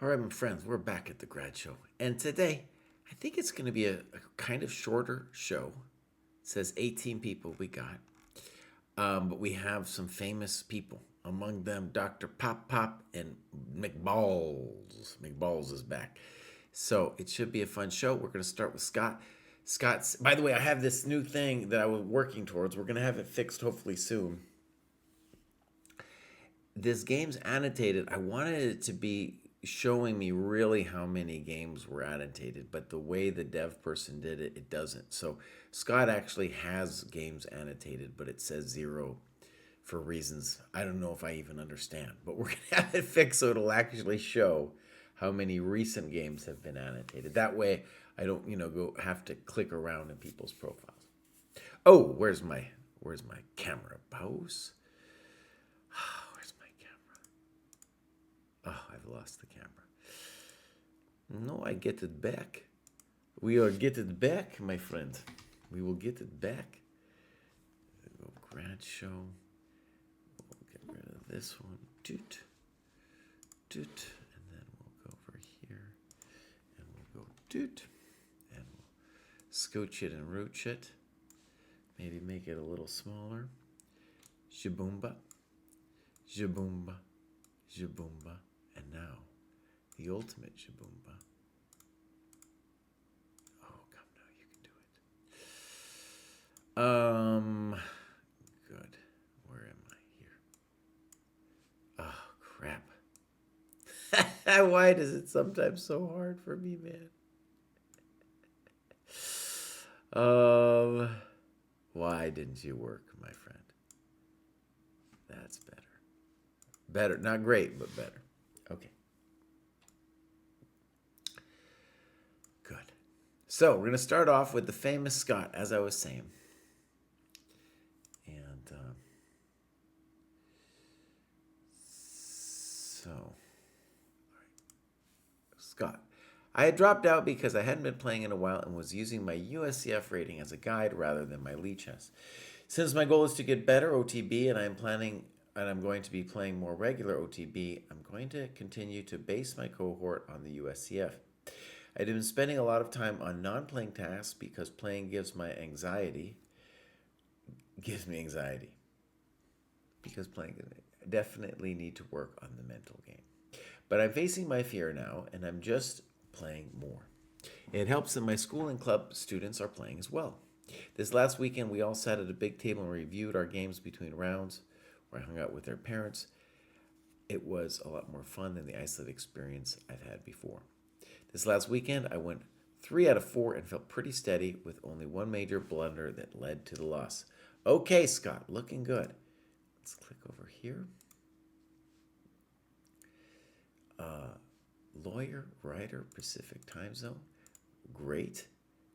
All right, my friends, we're back at the Grad Show. And today, I think it's going to be a kind of shorter show. It says 18 people we got. But we have some famous people. Among them, Dr. Pop Pop and McBalls. McBalls is back. So it should be a fun show. We're going to start with Scott. Scott's, by the way, I have this new thing that I was working towards. We're going to have it fixed hopefully soon. This game's annotated. I wanted it to be showing me really how many games were annotated, but the way the dev person did it, it doesn't. So Scott actually has games annotated, but it says 0 for reasons I don't know if I even understand. But we're gonna have it fixed so it'll actually show how many recent games have been annotated. That way I don't, go have to click around in people's profiles. Oh, where's my camera pose? Oh, I've lost the camera. No, I get it back. We will get it back, my friend. We will get it back. Go grad show. We'll get rid of this one. Doot. Doot. And then we'll go over here. And we'll go doot. And we'll scooch it and rooch it. Maybe make it a little smaller. Shaboomba. Shaboomba. Shaboomba. And now, the ultimate Shaboomba. Oh, come now, you can do it. Good. Where am I here? Oh, crap. Why does it sometimes so hard for me, man? Why didn't you work, my friend? That's better. Better, not great, but better. Okay. Good. So we're going to start off with the famous Scott, as I was saying. And Scott. I had dropped out because I hadn't been playing in a while and was using my USCF rating as a guide rather than my lead chess. Since my goal is to get better OTB and I'm going to be playing more regular OTB, I'm going to continue to base my cohort on the USCF. I've been spending a lot of time on non-playing tasks because playing gives me anxiety. Because playing, I definitely need to work on the mental game. But I'm facing my fear now, and I'm just playing more. It helps that my school and club students are playing as well. This last weekend, we all sat at a big table and reviewed our games between rounds, where I hung out with their parents. It was a lot more fun than the isolated experience I've had before. This last weekend, I went 3 out of 4 and felt pretty steady with only one major blunder that led to the loss. Okay, Scott, looking good. Let's click over here. Lawyer, writer, Pacific time zone. Great.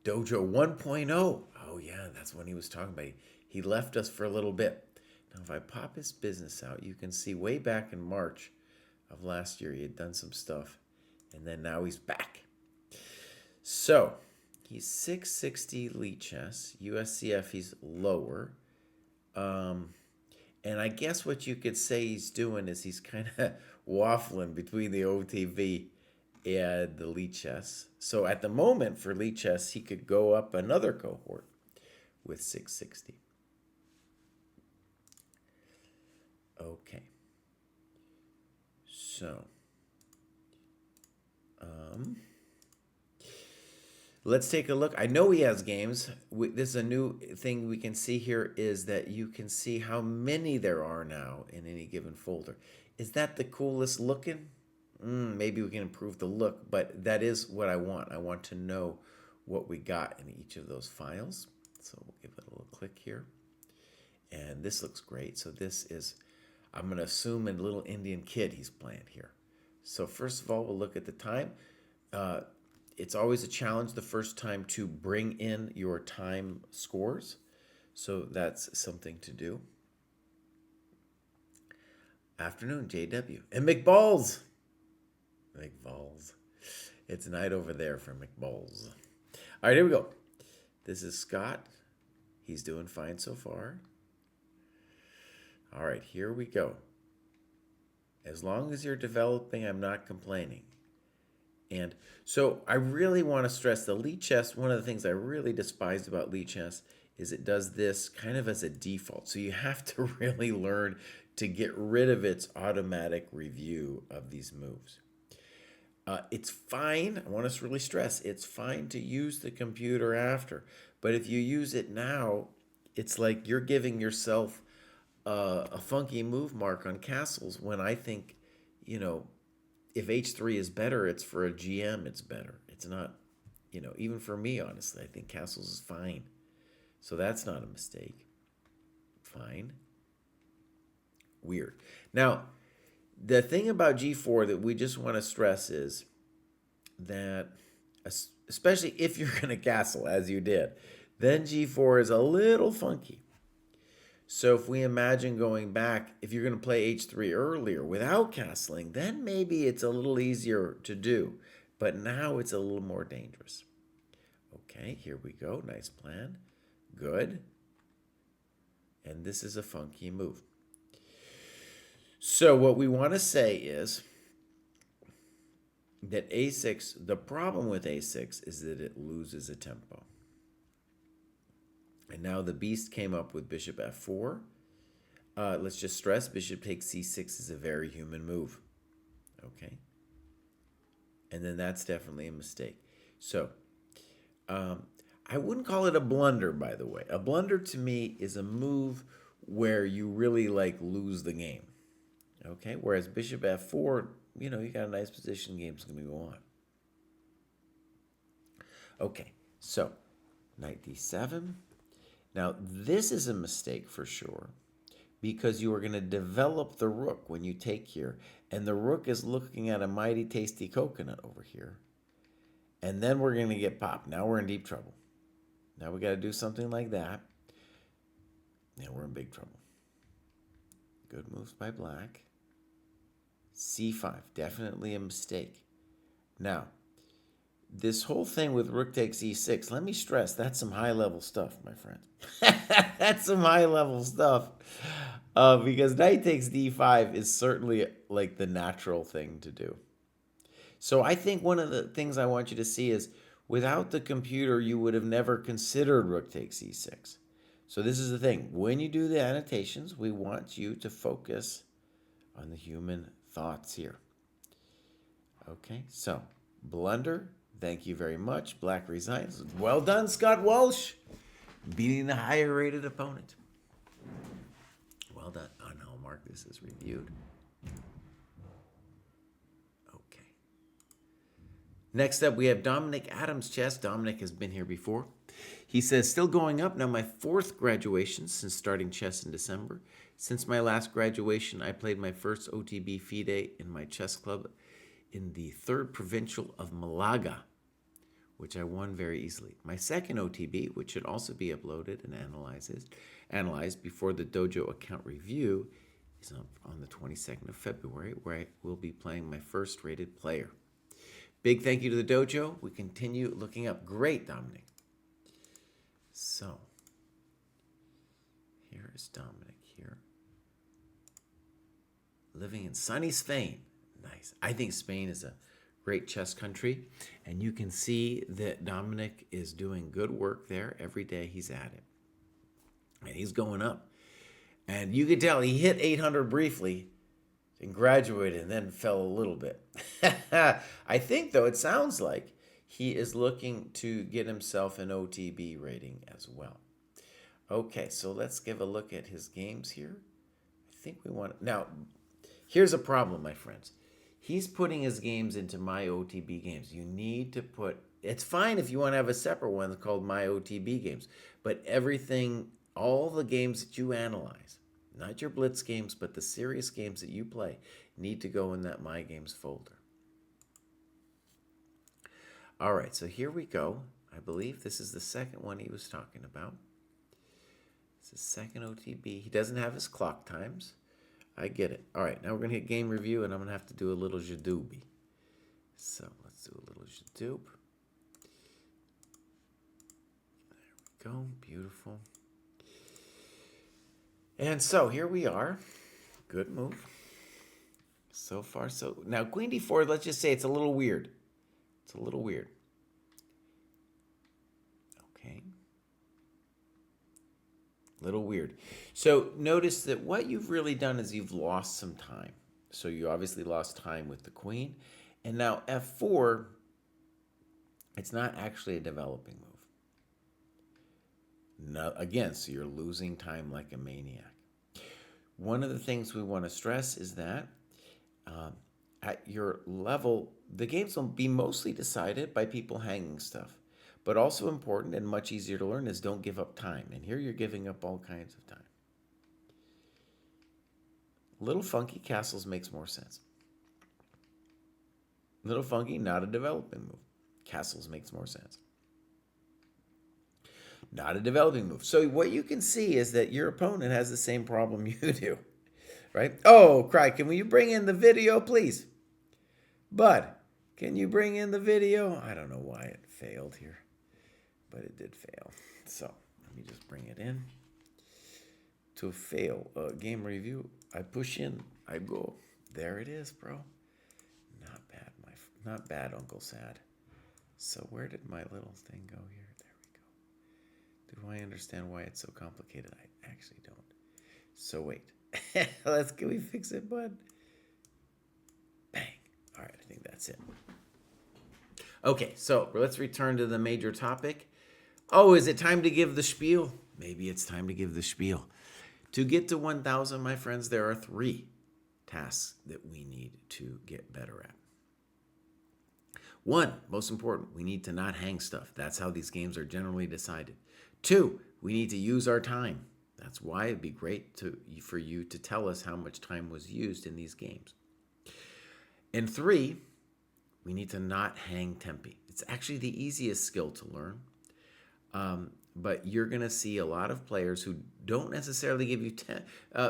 Dojo 1.0. Oh, yeah, that's when he was talking about. He left us for a little bit. Now, if I pop his business out, you can see way back in March of last year, he had done some stuff. And then now he's back. So, he's 660 lead chess. USCF, he's lower. And I guess what you could say he's doing is he's kind of waffling between the OTV and the lead chess. So at the moment for lead chess, he could go up another cohort with 660. Okay. So, let's take a look. I know he has games. This is a new thing we can see here is that you can see how many there are now in any given folder. Is that the coolest looking? Maybe we can improve the look, but that is what I want. I want to know what we got in each of those files. So we'll give it a little click here. And this looks great. So this is, I'm going to assume, a little Indian kid he's playing here. So first of all, we'll look at the time. It's always a challenge the first time to bring in your time scores. So that's something to do. Afternoon, JW. And McBalls. McBalls. It's night over there for McBalls. All right, here we go. This is Scott. He's doing fine so far. All right, here we go. As long as you're developing, I'm not complaining. And so I really want to stress the Lee chess. One of the things I really despised about Lee chess is it does this kind of as a default. So you have to really learn to get rid of its automatic review of these moves. It's fine. I want to really stress it's fine to use the computer after. But if you use it now, it's like you're giving yourself a funky move mark on castles when I think, you know, if H3 is better, it's for a GM, it's better. It's not, even for me, honestly, I think castles is fine. So that's not a mistake. Fine. Weird. Now, the thing about G4 that we just want to stress is that, especially if you're going to castle, as you did, then G4 is a little funky. So if we imagine going back, if you're going to play H3 earlier without castling, then maybe it's a little easier to do. But now it's a little more dangerous. Okay, here we go. Nice plan. Good. And this is a funky move. So what we want to say is that A6, the problem with A6 is that it loses a tempo. And now the beast came up with bishop f4. Let's just stress bishop takes c6 is a very human move. Okay. And then that's definitely a mistake. So I wouldn't call it a blunder, by the way. A blunder to me is a move where you really lose the game. Okay. Whereas bishop f4, you got a nice position, game's going to go on. Okay. So knight d7. Now, this is a mistake for sure because you are going to develop the rook when you take here. And the rook is looking at a mighty tasty coconut over here. And then we're going to get popped. Now we're in deep trouble. Now we got to do something like that. Now we're in big trouble. Good moves by black. C5, definitely a mistake. Now, this whole thing with rook takes e6, let me stress, that's some high-level stuff, my friend. That's some high-level stuff. Because knight takes d5 is certainly like the natural thing to do. So I think one of the things I want you to see is without the computer, you would have never considered rook takes e6. So this is the thing. When you do the annotations, we want you to focus on the human thoughts here. Okay, so blunder. Thank you very much. Black resigns. Well done, Scott Walsh. Beating the higher rated opponent. Well done. Oh no, Mark, this is reviewed. Okay. Next up, we have Dominic Adams chess. Dominic has been here before. He says, still going up. Now my 4th graduation since starting chess in December. Since my last graduation, I played my first OTB FIDE in my chess club in the 3rd Provincial of Malaga, which I won very easily. My second OTB, which should also be uploaded and analyzed before the dojo account review, is on the 22nd of February, where I will be playing my first rated player. Big thank you to the dojo. We continue looking up. Great, Dominic. So, here is Dominic here. Living in sunny Spain. Nice. I think Spain is a great chess country, and you can see that Dominic is doing good work there. Every day he's at it, and he's going up. And you can tell he hit 800 briefly and graduated and then fell a little bit. I think, though, it sounds like he is looking to get himself an OTB rating as well. Okay, so let's give a look at his games here. I think we want to... Now, here's a problem, my friends. He's putting his games into My OTB Games. You need to put... It's fine if you want to have a separate one called My OTB Games, but everything, all the games that you analyze, not your blitz games, but the serious games that you play, need to go in that My Games folder. All right, so here we go. I believe this is the second one he was talking about. It's the second OTB. He doesn't have his clock times. I get it. All right, now we're going to hit game review, and I'm going to have to do a little jadooby. So let's do a little jadoob. There we go. Beautiful. And so here we are. Good move. So far, so... Now, queen d4, let's just say it's a little weird. It's a little weird. Okay. Little weird. So notice that what you've really done is you've lost some time. So you obviously lost time with the queen. And now f4, it's not actually a developing move. No, again, so you're losing time like a maniac. One of the things we want to stress is that at your level, the games will be mostly decided by people hanging stuff. But also important and much easier to learn is don't give up time. And here you're giving up all kinds of time. Little funky castles makes more sense. Little funky, not a developing move. Castles makes more sense. Not a developing move. So what you can see is that your opponent has the same problem you do, right? Oh, Kraai, can you bring in the video, please? Bud, can you bring in the video? I don't know why it failed here, but it did fail. So let me just bring it in. To fail a game review, I push in, I go. There it is, bro. Not bad, not bad, Uncle Sad. So where did my little thing go here? There we go. Do I understand why it's so complicated? I actually don't. So wait. Can we fix it, bud? Bang. All right, I think that's it. Okay, so let's return to the major topic. Oh, is it time to give the spiel? Maybe it's time to give the spiel. To get to 1,000, my friends, there are 3 tasks that we need to get better at. 1, most important, we need to not hang stuff. That's how these games are generally decided. 2, we need to use our time. That's why it'd be great for you to tell us how much time was used in these games. And 3, we need to not hang tempi. It's actually the easiest skill to learn. But you're going to see a lot of players who don't necessarily give you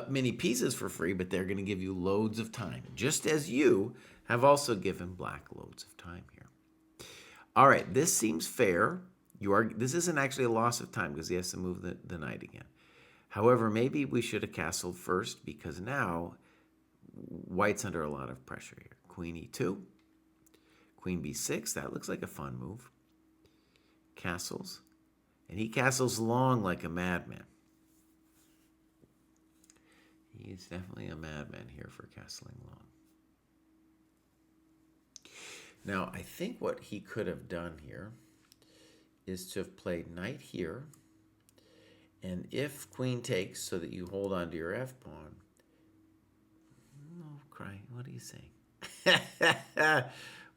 many pieces for free, but they're going to give you loads of time, just as you have also given black loads of time here. All right, this seems fair. This isn't actually a loss of time because he has to move the knight again. However, maybe we should have castled first because now white's under a lot of pressure here. Queen e2, queen b6. That looks like a fun move. Castles. And he castles long like a madman. He's definitely a madman here for castling long. Now, I think what he could have done here is to have played knight here. And if queen takes so that you hold on to your f-pawn. Oh, Kraai, what are you saying?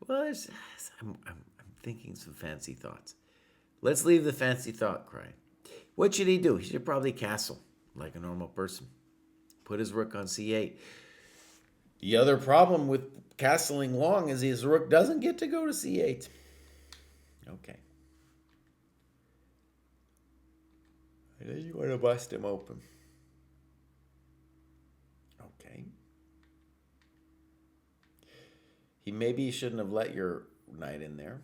Well, I'm thinking some fancy thoughts. Let's leave the fancy thought, Kraai. What should he do? He should probably castle like a normal person. Put his rook on c8. The other problem with castling long is his rook doesn't get to go to c8. Okay. And then you want to bust him open. Okay. Maybe you shouldn't have let your knight in there.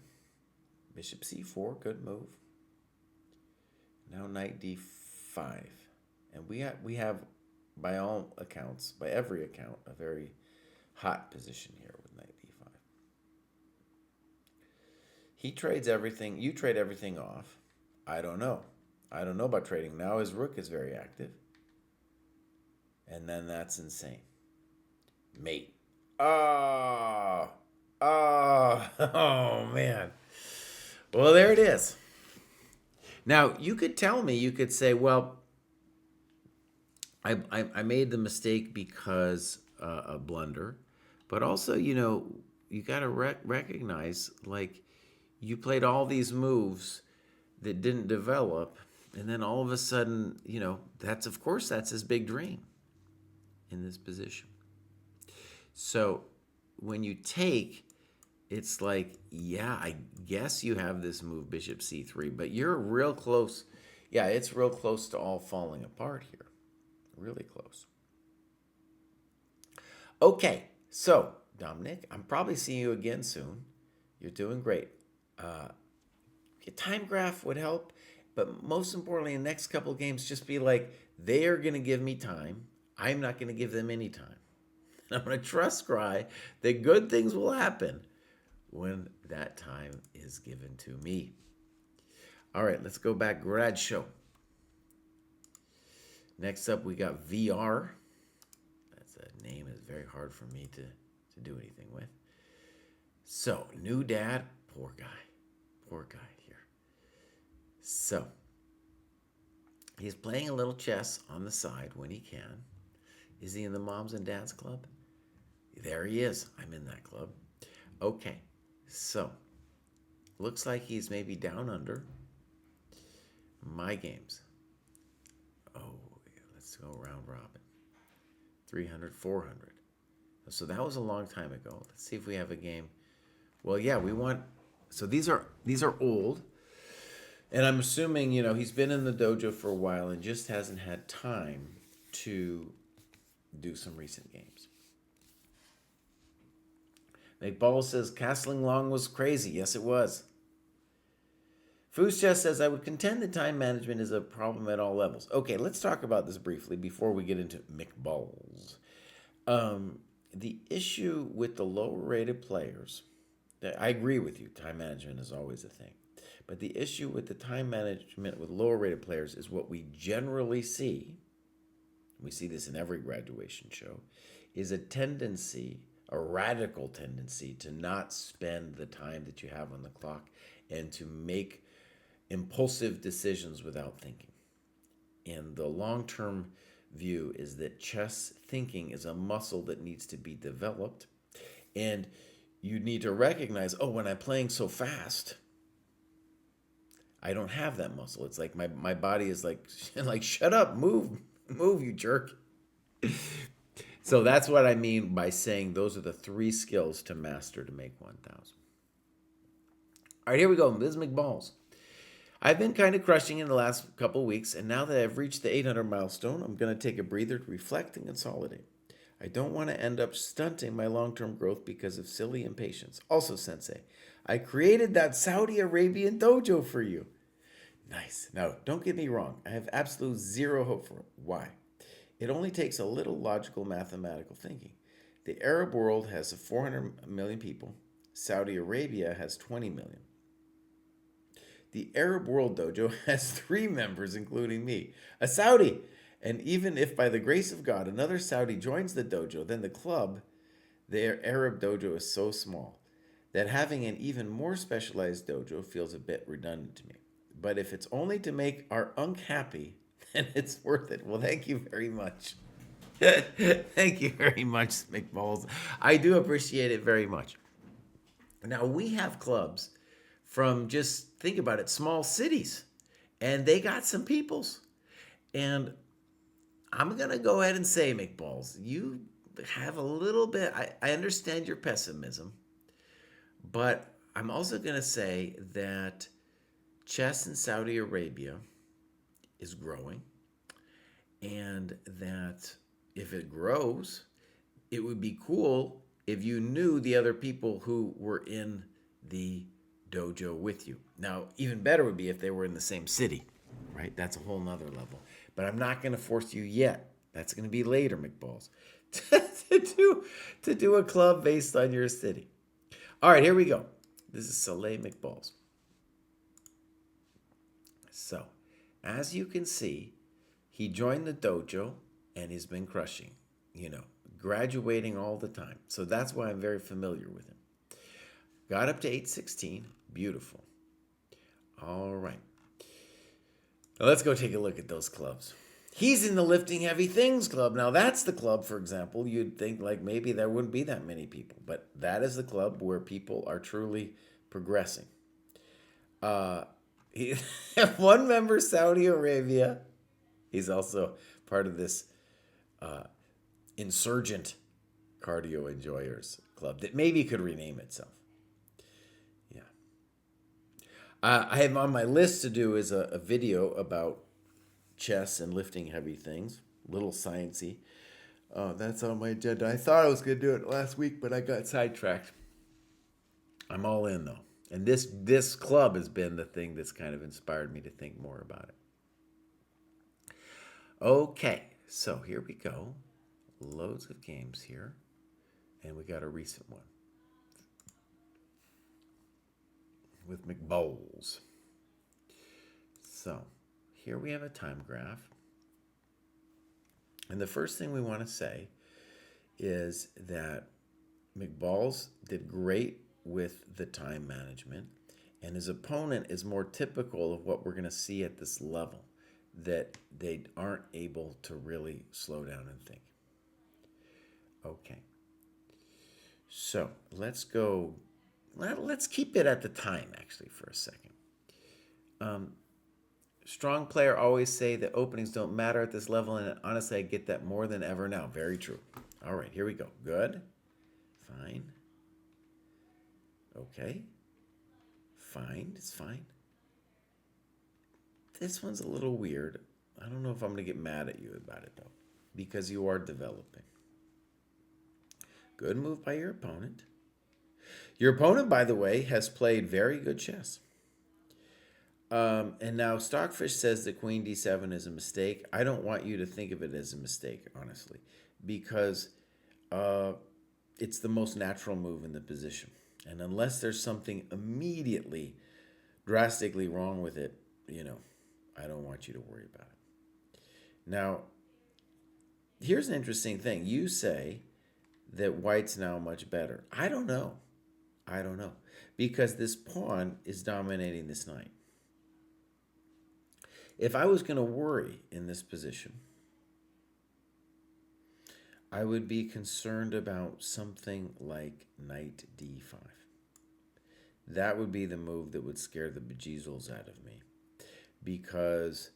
Bishop c4, good move. Now knight d5. And we have, by all accounts, by every account, a very hot position here with knight d5. He trades everything. You trade everything off. I don't know. I don't know about trading. Now his rook is very active. And then that's insane. Mate. Oh, man. Well, there it is. Now, you could tell me, you could say, well, I made the mistake because a blunder. But also, you got to recognize, like, you played all these moves that didn't develop. And then all of a sudden, that's his big dream in this position. So when you take, it's like, yeah, I guess you have this move, bishop c3, but you're real close. Yeah, it's real close to all falling apart here. Really close. Okay, so, Dominic, I'm probably seeing you again soon. You're doing great. A time graph would help, but most importantly, in the next couple of games, just be like, they are going to give me time. I'm not going to give them any time. I'm going to trust Kraai that good things will happen when that time is given to me. All right, let's go back. Grad show. Next up, we got VR. That's a name that's very hard for me to do anything with. So, new dad, poor guy here. So, he's playing a little chess on the side when he can. Is he in the moms and dads club? There he is. I'm in that club. Okay, so looks like he's maybe down under my games. Oh, let's go round robin. 300, 400. So that was a long time ago. Let's see if we have a game. Well, yeah, we want. So these are old, and I'm assuming he's been in the dojo for a while and just hasn't had time to do some recent games. McBall says castling long was crazy. Yes, it was. Foos Chess says I would contend that time management is a problem at all levels. Okay, let's talk about this briefly before we get into McBalls. The issue with the lower rated players, I agree with you, time management is always a thing. But the issue with the time management with lower rated players is what we generally see, we see this in every graduation show, is a radical tendency to not spend the time that you have on the clock and to make impulsive decisions without thinking. And the long-term view is that chess thinking is a muscle that needs to be developed. And you need to recognize, when I'm playing so fast, I don't have that muscle. It's like my body is like shut up, move, you jerk. So that's what I mean by saying those are the 3 skills to master to make 1,000. All right, here we go. This is McBalls. I've been kind of crushing in the last couple of weeks, and now that I've reached the 800 milestone, I'm going to take a breather to reflect and consolidate. I don't want to end up stunting my long-term growth because of silly impatience. Also, Sensei, I created that Saudi Arabian dojo for you. Nice. Now, don't get me wrong. I have absolute zero hope for it. Why? It only takes a little logical mathematical thinking. The Arab world has 400 million people. Saudi Arabia has 20 million. The Arab World Dojo has 3 members, including me, a Saudi. And even if by the grace of God another Saudi joins the dojo, then the club, their Arab dojo, is so small that having an even more specialized dojo feels a bit redundant to me. But if it's only to make our unk happy, then it's worth it. Well, thank you very much. Thank you very much, McBalls. I do appreciate it very much. Now, we have clubs from, just think about it, small cities, and they got some peoples. And I'm going to go ahead and say, McBalls, you have a little bit, I understand your pessimism, but I'm also going to say that chess in Saudi Arabia is growing, and that if it grows, it would be cool if you knew the other people who were in the dojo with you. Now, even better would be if they were in the same city, right? That's a whole nother level. But I'm not going to force you yet. That's going to be later, McBalls, to do a club based on your city. All right, here we go. This is Soleil McBalls. So, as you can see, he joined the dojo and he's been crushing, graduating all the time. So that's why I'm very familiar with him. Got up to 816. Beautiful. All right. Now let's go take a look at those clubs. He's in the lifting heavy things club. Now that's the club, for example, you'd think like maybe there wouldn't be that many people, but that is the club where people are truly progressing. One member, Saudi Arabia. He's also part of this insurgent cardio enjoyers club that maybe could rename itself. Yeah. I have on my list to do is a video about chess and lifting heavy things. Little sciencey. That's on my agenda. I thought I was going to do it last week, but I got sidetracked. I'm all in, though. And this club has been the thing that's kind of inspired me to think more about it. Okay, so here we go. Loads of games here. And we got a recent one. with McBowles. So here we have a time graph. And the first thing we want to say is that McBalls did great with the time management, and his opponent is more typical of what we're going to see at this level, that they aren't able to really slow down and think. Okay. So let's go. Let's keep it at the time, actually, for a second. Strong player always say that openings don't matter at this level, and honestly, I get that more than ever now. Very true. All right, here we go. Good. Fine. Okay. Fine. It's fine. This one's a little weird. I don't know if I'm going to get mad at you about it, though, because you are developing. Good move by your opponent. Your opponent, by the way, has played very good chess. And now Stockfish says that Queen D7 is a mistake. I don't want you to think of it as a mistake, honestly, because it's the most natural move in the position. And unless there's something immediately, drastically wrong with it, I don't want you to worry about it. Now, here's an interesting thing. You say that white's now much better. I don't know. Because this pawn is dominating this knight. If I was going to worry in this position, I would be concerned about something like knight d5. That would be the move that would scare the bejesus out of me. Because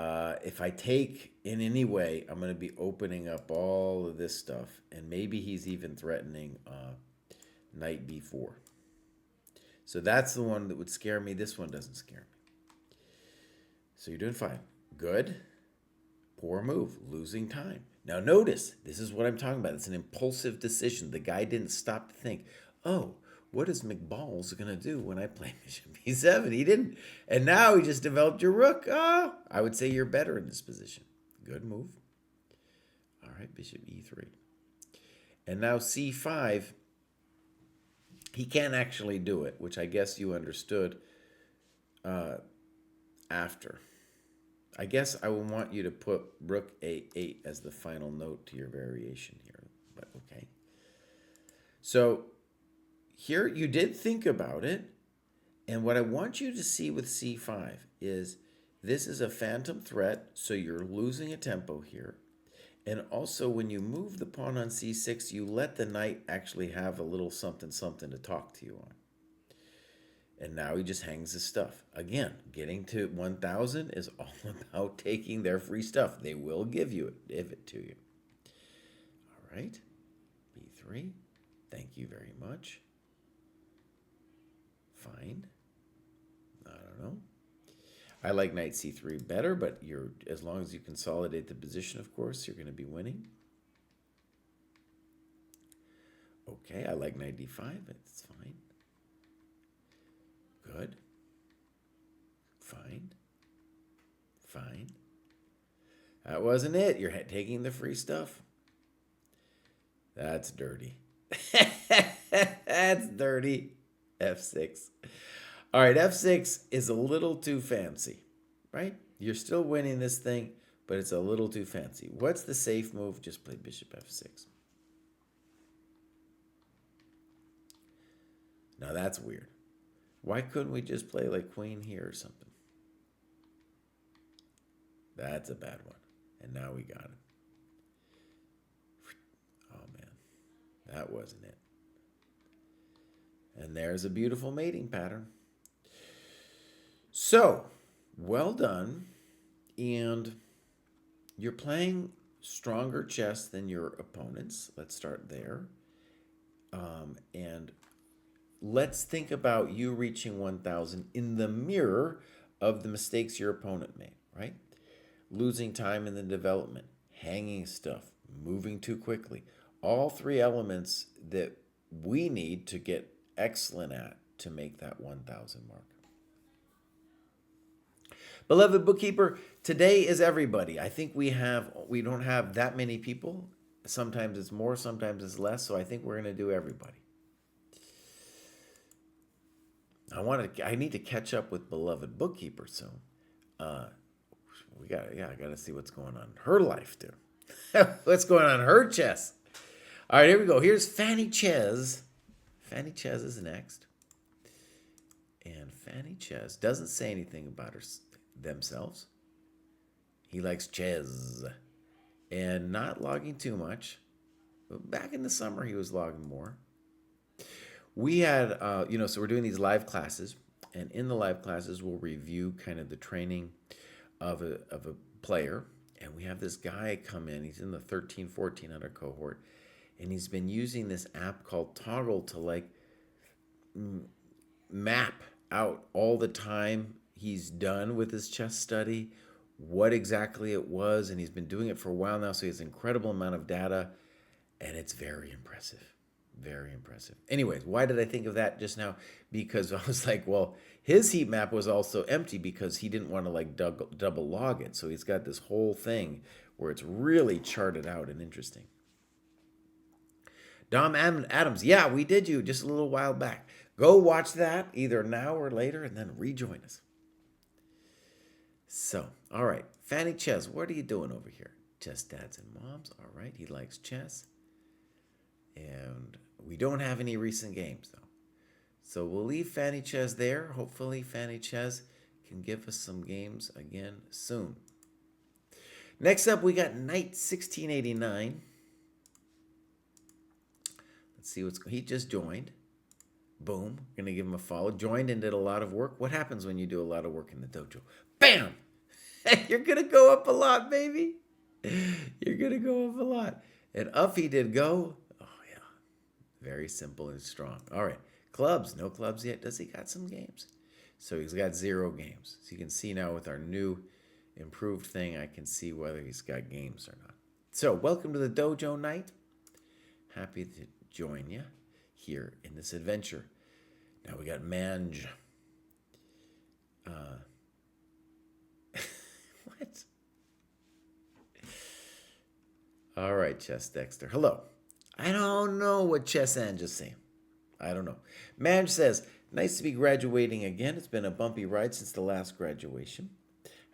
if I take in any way, I'm going to be opening up all of this stuff. And maybe he's even threatening knight b4. So that's the one that would scare me. This one doesn't scare me. So you're doing fine. Good. Poor move. Losing time. Now notice, this is what I'm talking about. It's an impulsive decision. The guy didn't stop to think, oh, what is McBalls going to do when I play bishop e7? He didn't. And now he just developed your rook. Oh, I would say you're better in this position. Good move. All right, bishop e3. And now c5. He can't actually do it, which I guess you understood after. I guess I would want you to put rook a8 as the final note to your variation here, but okay. So here you did think about it, and what I want you to see with c5 is this is a phantom threat, so you're losing a tempo here. And also when you move the pawn on c6, you let the knight actually have a little something something to talk to you on. And now he just hangs his stuff. Again, getting to 1,000 is all about taking their free stuff. They will give it to you. All right. B3. Thank you very much. Fine. I don't know. I like knight c3 better, but as long as you consolidate the position, of course, you're going to be winning. Okay, I like knight d5. It's fine. Good. Fine. Fine. That wasn't it. You're taking the free stuff. That's dirty. That's dirty. F6. All right, F6 is a little too fancy, right? You're still winning this thing, but it's a little too fancy. What's the safe move? Just play bishop F6. Now that's weird. Why couldn't we just play like queen here or something? That's a bad one. And now we got it. Oh, man. That wasn't it. And there's a beautiful mating pattern. So, well done. And you're playing stronger chess than your opponents. Let's start there. And let's think about you reaching 1,000 in the mirror of the mistakes your opponent made, right? Losing time in the development, hanging stuff, moving too quickly. All three elements that we need to get excellent at to make that 1,000 mark. Beloved bookkeeper, today is everybody. I think we don't have that many people. Sometimes it's more, sometimes it's less, so I think we're going to do everybody. I need to catch up with beloved bookkeeper soon. Uh, I gotta see what's going on in her life too. What's going on in her chess? All right, here we go. Here's Fanny Ches. Fanny Ches is next. And Fanny Ches doesn't say anything about themselves. He likes chess and not logging too much. But back in the summer, he was logging more. We had, so we're doing these live classes. And in the live classes, we'll review kind of the training of a player. And we have this guy come in. He's in the 1300-1400 cohort. And he's been using this app called Toggle to like map out all the time he's done with his chess study, what exactly it was, and he's been doing it for a while now, so he has an incredible amount of data, and it's very impressive. Very impressive. Anyways, why did I think of that just now? Because I was like, well, his heat map was also empty because he didn't want to like double log it. So he's got this whole thing where it's really charted out and interesting. Dom Adams, yeah, we did you just a little while back. Go watch that either now or later and then rejoin us. So, all right. Fanny Ches, what are you doing over here? Chess dads and moms. All right. He likes chess. And we don't have any recent games, though. So we'll leave Fanny Ches there. Hopefully, Fanny Ches can give us some games again soon. Next up, we got Knight 1689. Let's see he just joined. Boom. Gonna give him a follow. Joined and did a lot of work. What happens when you do a lot of work in the dojo? Bam! You're gonna go up a lot, baby. You're gonna go up a lot. And up he did go. Oh yeah. Very simple and strong. All right. Clubs. No clubs yet. Does he got some games? So he's got 0 games. So you can see now with our new improved thing, I can see whether he's got games or not. So welcome to the dojo, Knight. Happy to join you here in this adventure. Now we got Mange. What? All right, Chess Dexter. Hello. I don't know what Chess Ange is saying. I don't know. Mange says, nice to be graduating again. It's been a bumpy ride since the last graduation.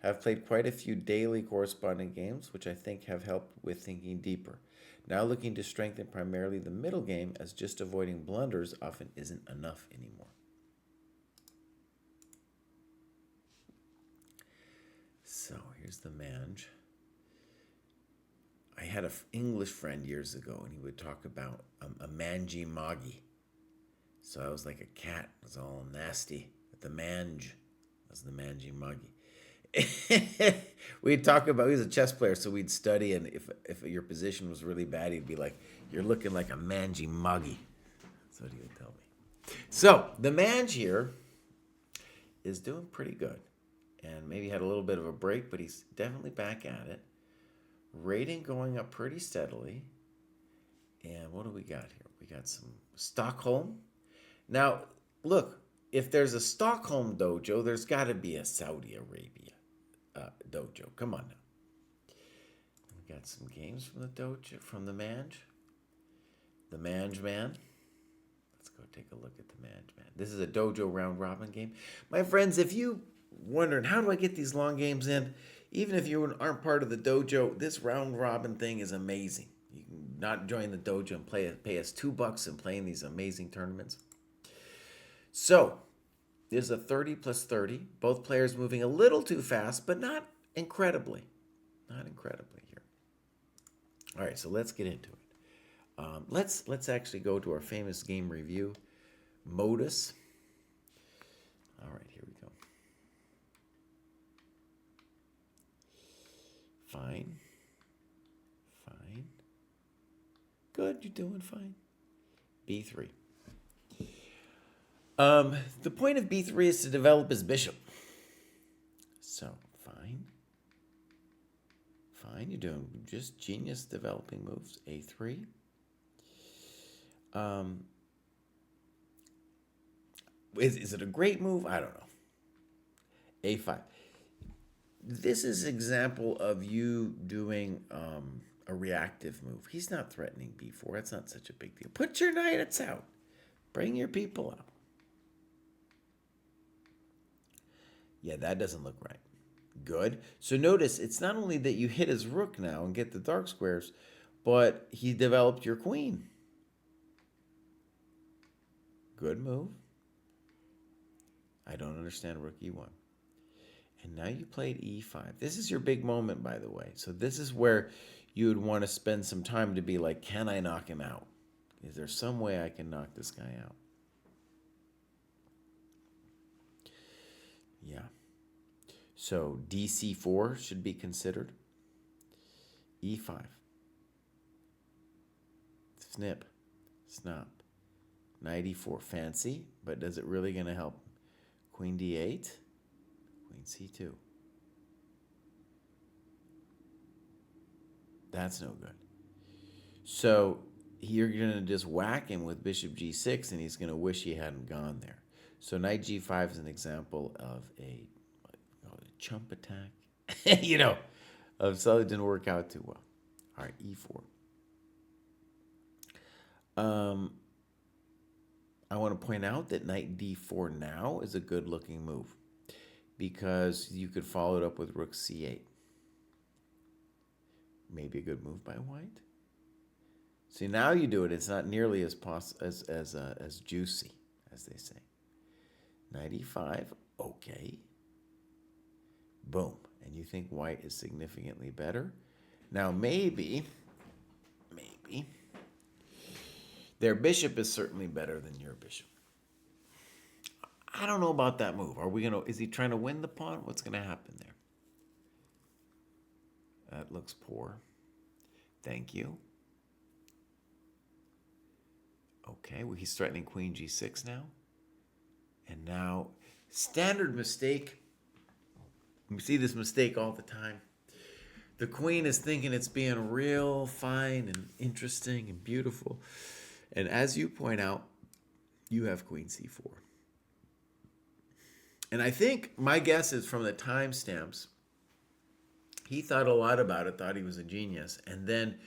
I've played quite a few daily corresponding games, which I think have helped with thinking deeper. Now looking to strengthen primarily the middle game, as just avoiding blunders often isn't enough anymore. So here's the Mange. I had an English friend years ago, and he would talk about a mangy moggy. So I was like a cat. It was all nasty. But the Mange was the mangy moggy. We'd talk about, he was a chess player, so we'd study, and if your position was really bad, he'd be like, you're looking like a mangy moggy. That's what he would tell me. So the Mange here is doing pretty good, and maybe had a little bit of a break, but he's definitely back at it. Rating going up pretty steadily. And what do we got here? We got some Stockholm. Now, look, if there's a Stockholm dojo, there's got to be a Saudi Arabia dojo. Come on now. We got some games from the dojo, from the Mange. The Mange Man. Let's go take a look at the Mange Man. This is a dojo round robin game. My friends, if you wondering, how do I get these long games in? Even if you aren't part of the dojo, this round robin thing is amazing. You can not join the dojo and pay us $2 and play in these amazing tournaments. So, there's a 30 plus 30. Both players moving a little too fast, but not incredibly. Not incredibly here. All right, so let's get into it. Let's actually go to our famous game review, Modus. All right, here we go. Fine. Fine. Good, you're doing fine. B3. The point of B3 is to develop his bishop. So, fine. Fine, you're doing just genius developing moves. A3. Is it a great move? I don't know. A5. This is an example of you doing a reactive move. He's not threatening B4. That's not such a big deal. Put your knights out. Bring your people out. Yeah, that doesn't look right. Good. So notice it's not only that you hit his rook now and get the dark squares, but he developed your queen. Good move. I don't understand rook e1. And now you played e5. This is your big moment, by the way. So this is where you would want to spend some time to be like, can I knock him out? Is there some way I can knock this guy out? Yeah. So dc4 should be considered. e5. Snip. Snap. Knight e4. Fancy, but is it really going to help? Queen d8. Queen c2. That's no good. So you're going to just whack him with bishop g6, and he's going to wish he hadn't gone there. So knight g5 is an example of a chump attack, so it didn't work out too well. All right, e4. I want to point out that knight d4 now is a good-looking move because you could follow it up with rook c8. Maybe a good move by white. See, now you do it. It's not nearly as juicy, as they say. Knight e5, okay. Boom. And you think white is significantly better? Now, maybe, their bishop is certainly better than your bishop. I don't know about that move. Is he trying to win the pawn? What's going to happen there? That looks poor. Thank you. Okay, well, he's threatening queen g6 now. And now, standard mistake. We see this mistake all the time. The queen is thinking it's being real fine and interesting and beautiful. And as you point out, you have queen c4. And I think my guess is from the timestamps, he thought a lot about it, thought he was a genius. And then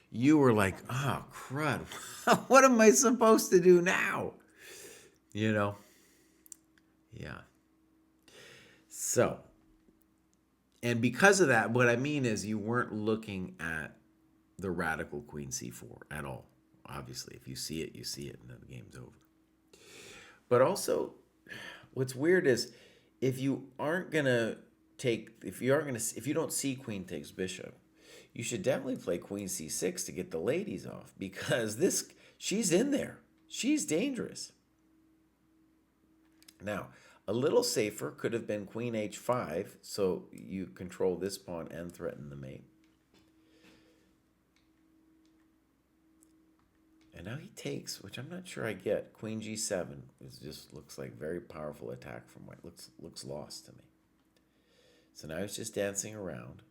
you were like, oh, crud. What am I supposed to do now? Yeah. So, and because of that, what I mean is you weren't looking at the radical queen c4 at all. Obviously, if you see it, you see it, and then the game's over. But also, what's weird is if you don't see queen takes bishop, you should definitely play queen c6 to get the ladies off, because she's in there. She's dangerous. Now, a little safer could have been queen h5, so you control this pawn and threaten the mate. And now he takes, which I'm not sure I get. Queen g7 just looks like very powerful attack from white. Looks lost to me. So now he's just dancing around.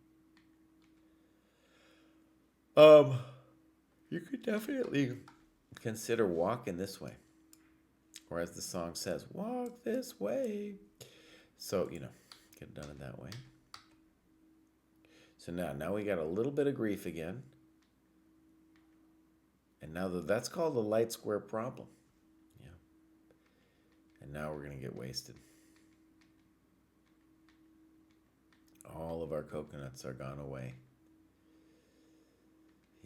You could definitely consider walking this way. Or as the song says, walk this way. So, could have done it that way. So now we got a little bit of grief again. And now that's called the light square problem. Yeah. And now we're going to get wasted. All of our coconuts are gone away.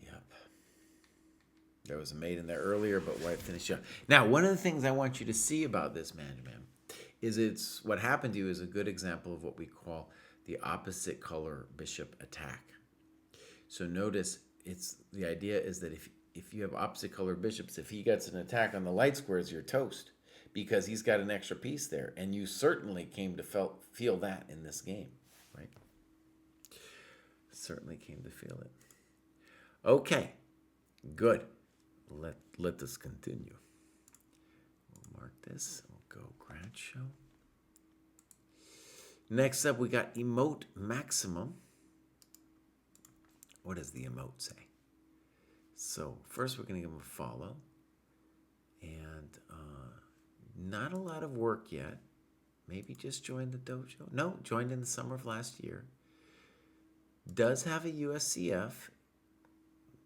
Yep. There was a mate in there earlier, but white finished up. Now, one of the things I want you to see about this man, is what happened to you is a good example of what we call the opposite color bishop attack. So notice the idea is that if you have opposite color bishops, if he gets an attack on the light squares, you're toast, because he's got an extra piece there. And you certainly came to feel that in this game, right? Certainly came to feel it. Okay, good. Let this continue. We'll mark this. We'll go grad show. Next up, we got emote maximum. What does the emote say? So first we're going to give him a follow. And not a lot of work yet. Maybe just joined the dojo. No, joined in the summer of last year. Does have a USCF.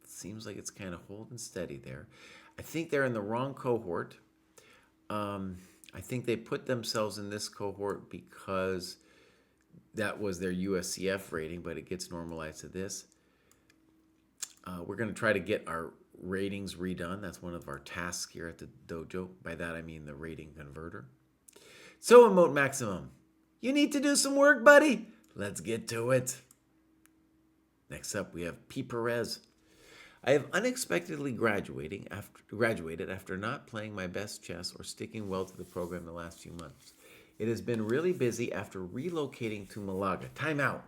Seems like it's kind of holding steady there. I think they're in the wrong cohort. I think they put themselves in this cohort because That was their USCF rating, but it gets normalized to this. We're going to try to get our ratings redone. That's one of our tasks here at the dojo. By that, I mean the rating converter. So, Emote Maximum, you need to do some work, buddy. Let's get to it. Next up, we have P. Perez. I have unexpectedly graduated after not playing my best chess or sticking well to the program the last few months. It has been really busy after relocating to Malaga. Time out.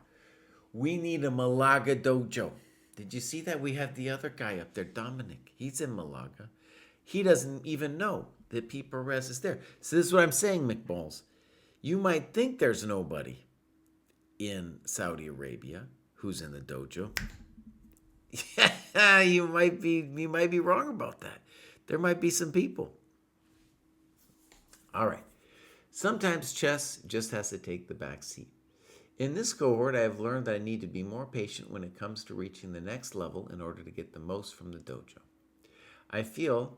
We need a Malaga dojo. Did you see that? We have the other guy up there, Dominic. He's in Malaga. He doesn't even know that P. Perez is there. So this is what I'm saying, McBalls. You might think there's nobody in Saudi Arabia who's in the dojo. you might be wrong about that. There might be some people. All right. Sometimes chess just has to take the back seat. In this cohort, I have learned that I need to be more patient when it comes to reaching the next level in order to get the most from the dojo. I feel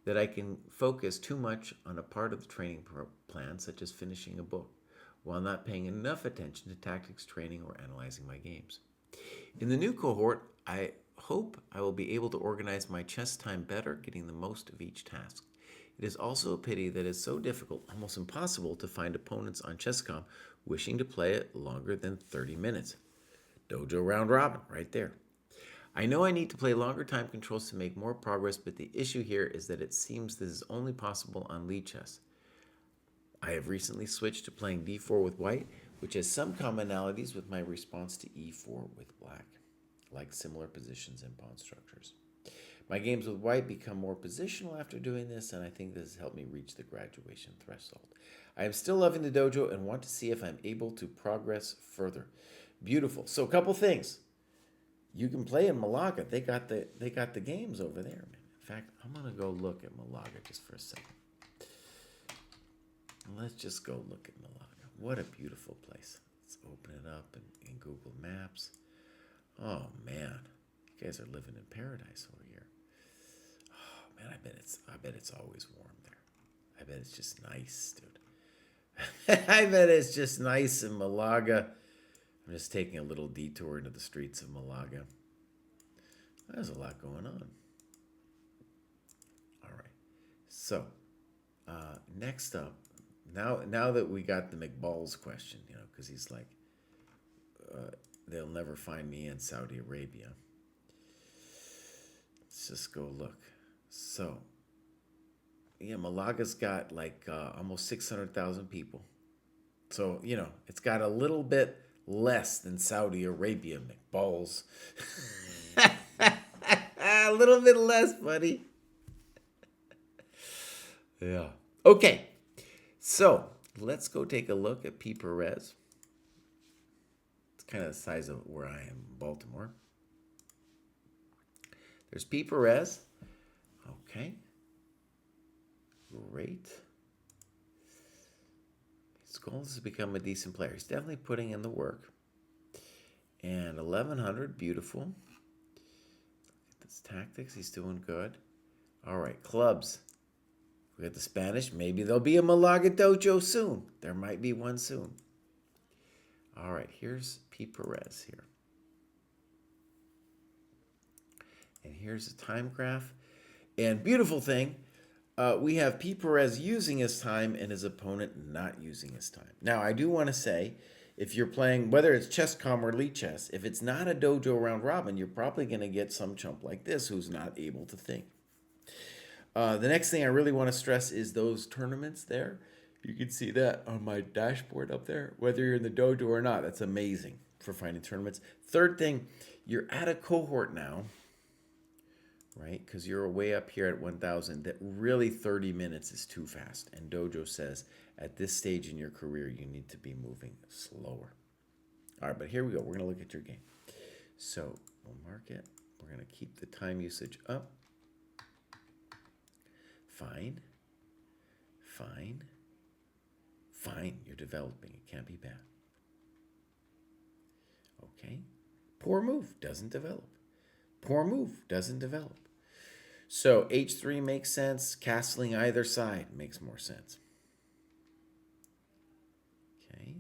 that I can focus too much on a part of the training plan, such as finishing a book, while not paying enough attention to tactics training or analyzing my games. In the new cohort, I hope I will be able to organize my chess time better, getting the most of each task. It is also a pity that it's so difficult, almost impossible, to find opponents on Chess.com wishing to play it longer than 30 minutes. Dojo round robin, right there. I know I need to play longer time controls to make more progress, but the issue here is that it seems this is only possible on lead chess. I have recently switched to playing d4 with white, which has some commonalities with my response to e4 with black, like similar positions and pawn structures. My games with white become more positional after doing this, and I think this has helped me reach the graduation threshold. I am still loving the dojo and want to see if I'm able to progress further. Beautiful. So a couple things. You can play in Malaga. They got the games over there, man. In fact, I'm gonna go look at Malaga just for a second. Let's just go look at Malaga. What a beautiful place. Let's open it up in Google Maps. Oh man, you guys are living in paradise over here. Oh man, I bet it's always warm there. I bet it's just nice, dude. I bet it's just nice in Malaga. I'm just taking a little detour into the streets of Malaga. There's a lot going on. All right. So, next up, now that we got the McBalls question, because he's like, they'll never find me in Saudi Arabia. Let's just go look. So, yeah, Malaga's got like almost 600,000 people. So, it's got a little bit less than Saudi Arabia, McBalls. A little bit less, buddy. Yeah. Okay. So, let's go take a look at P. Perez. It's kind of the size of where I am in Baltimore. There's P. Perez. Okay. Great. His goal is to become a decent player. He's definitely putting in the work. And 1100, beautiful. Look at this tactics. He's doing good. All right, clubs. We got the Spanish. Maybe there'll be a Malaga dojo soon. There might be one soon. All right, here's P. Perez here. And here's a time graph. And beautiful thing, we have P. Perez using his time and his opponent not using his time. Now, I do want to say, if you're playing, whether it's Chess.com or Elite Chess, if it's not a dojo round robin, you're probably going to get some chump like this who's not able to think. The next thing I really want to stress is those tournaments there. You can see that on my dashboard up there. Whether you're in the dojo or not, that's amazing for finding tournaments. Third thing, you're at a cohort now, right? Because you're way up here at 1,000. That really 30 minutes is too fast. And Dojo says at this stage in your career, you need to be moving slower. All right, but here we go. We're going to look at your game. So we'll mark it. We're going to keep the time usage up. Fine. Fine. Fine. You're developing. It can't be bad. Okay. Poor move. Doesn't develop. Poor move. Doesn't develop. So H3 makes sense. Castling either side makes more sense. Okay.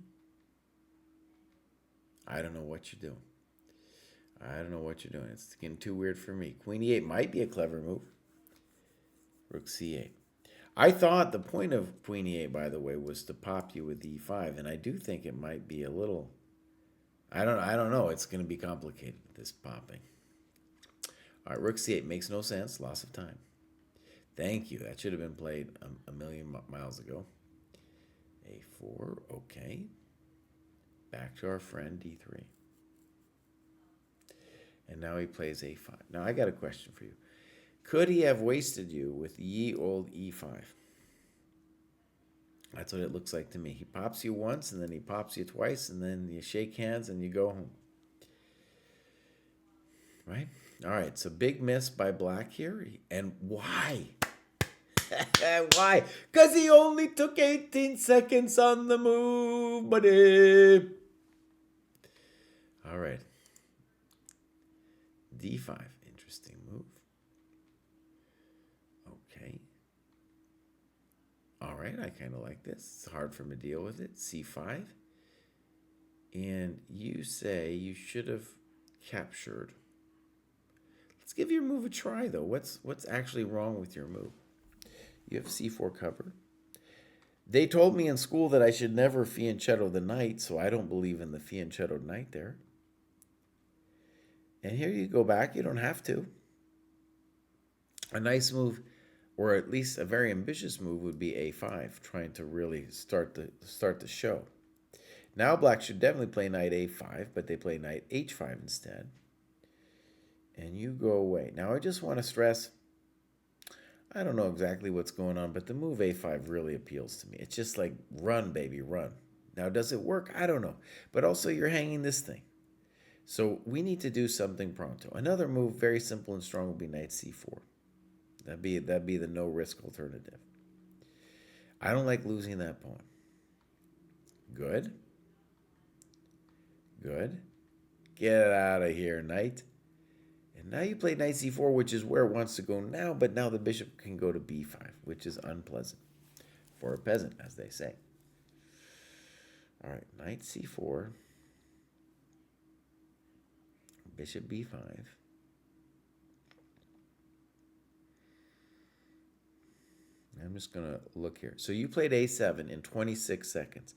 I don't know what you're doing. I don't know what you're doing. It's getting too weird for me. Queen e8 might be a clever move. Rook c8. I thought the point of Queen e8, by the way, was to pop you with e5, and I do think it might be a little. I don't know. It's going to be complicated, this popping. All right, Rook c8 makes no sense. Loss of time. Thank you. That should have been played a million miles ago. a4. Okay. Back to our friend d3. And now he plays a5. Now I got a question for you. Could he have wasted you with ye old e5? That's what it looks like to me. He pops you once, and then he pops you twice, and then you shake hands and you go home. Right? All right, so big miss by black here. And why? Why? Because he only took 18 seconds on the move, buddy. All right. d5. Interesting move. Okay. All right, I kind of like this. It's hard for him to deal with it. c5. And you say you should have captured. Let's give your move a try, though. What's actually wrong with your move? You have c4 cover. They told me in school that I should never fianchetto the knight, so I don't believe in the fianchetto knight there. And here you go back. You don't have to. A nice move, or at least a very ambitious move, would be a5, trying to really start the show. Now black should definitely play knight a5, but they play knight h5 instead. And you go away. Now I just want to stress, I don't know exactly what's going on, but the move a5 really appeals to me. It's just like, run, baby, run. Now, does it work? I don't know. But also, you're hanging this thing. So we need to do something pronto. Another move, very simple and strong, would be knight c4. That'd be the no-risk alternative. I don't like losing that pawn. Good. Good. Get out of here, knight. And now you play knight c4, which is where it wants to go now, but now the bishop can go to b5, which is unpleasant for a peasant, as they say. All right, knight c4, bishop b5. I'm just going to look here. So you played a7 in 26 seconds.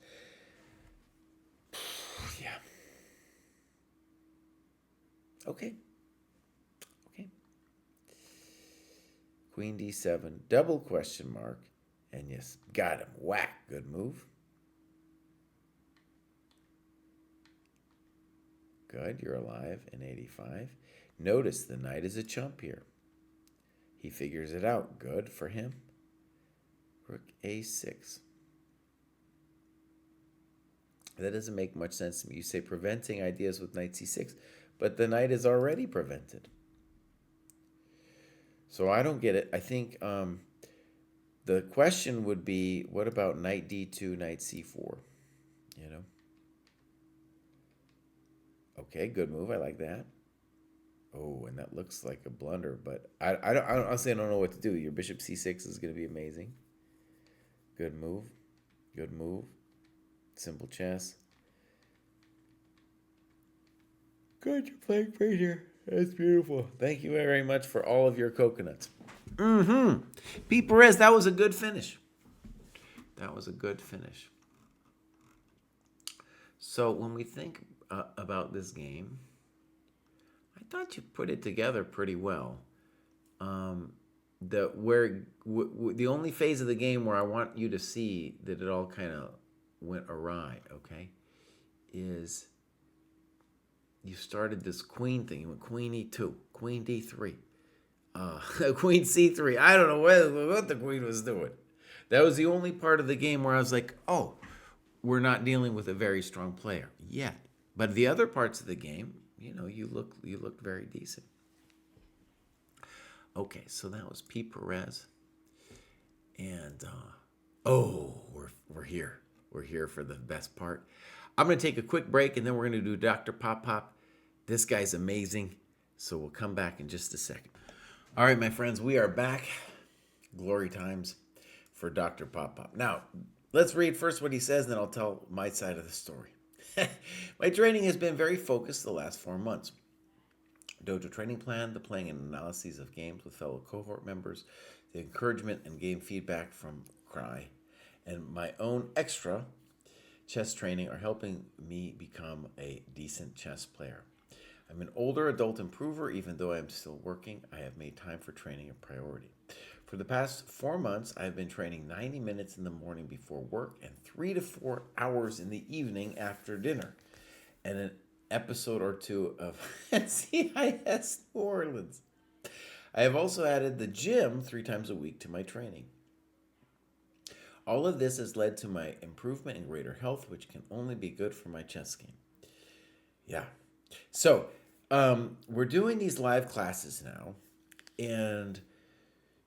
Yeah. Okay. Queen d7, double question mark, and yes, got him. Whack. Good move. Good, you're alive in 85. Notice the knight is a chump here. He figures it out. Good for him. Rook a6. That doesn't make much sense to me. You say preventing ideas with knight c6, but the knight is already prevented. So I don't get it. I think the question would be, what about knight d2, knight c4? You know? Okay, good move. I like that. Oh, and that looks like a blunder, but I honestly don't know what to do. Your bishop c6 is going to be amazing. Good move. Good move. Simple chess. Good, you're playing great here. That's beautiful. Thank you very much for all of your coconuts. Pete Pruess, that was a good finish. That was a good finish. So when we think about this game, I thought you put it together pretty well. The only phase of the game where I want you to see that it all kind of went awry, okay, is you started this queen thing. You went queen e2, queen d3, queen c3. I don't know what the queen was doing. That was the only part of the game where I was like, oh, we're not dealing with a very strong player yet. But the other parts of the game, you know, you looked very decent. Okay, so that was Pete Pruess. And, we're here. We're here for the best part. I'm going to take a quick break, and then we're going to do Dr. Pop Pop. This guy's amazing, so we'll come back in just a second. All right, my friends, we are back. Glory times for Dr. Pop Pop. Now, let's read first what he says, and then I'll tell my side of the story. My training has been very focused the last 4 months. Dojo training plan, the playing and analyses of games with fellow cohort members, the encouragement and game feedback from Kraai, and my own extra chess training are helping me become a decent chess player. I'm an older adult improver, even though I'm still working. I have made time for training a priority. For the past 4 months, I've been training 90 minutes in the morning before work and 3 to 4 hours in the evening after dinner, and an episode or two of CIS New Orleans. I have also added the gym 3 times a week to my training. All of this has led to my improvement in greater health, which can only be good for my chess game. Yeah. So, we're doing these live classes now, and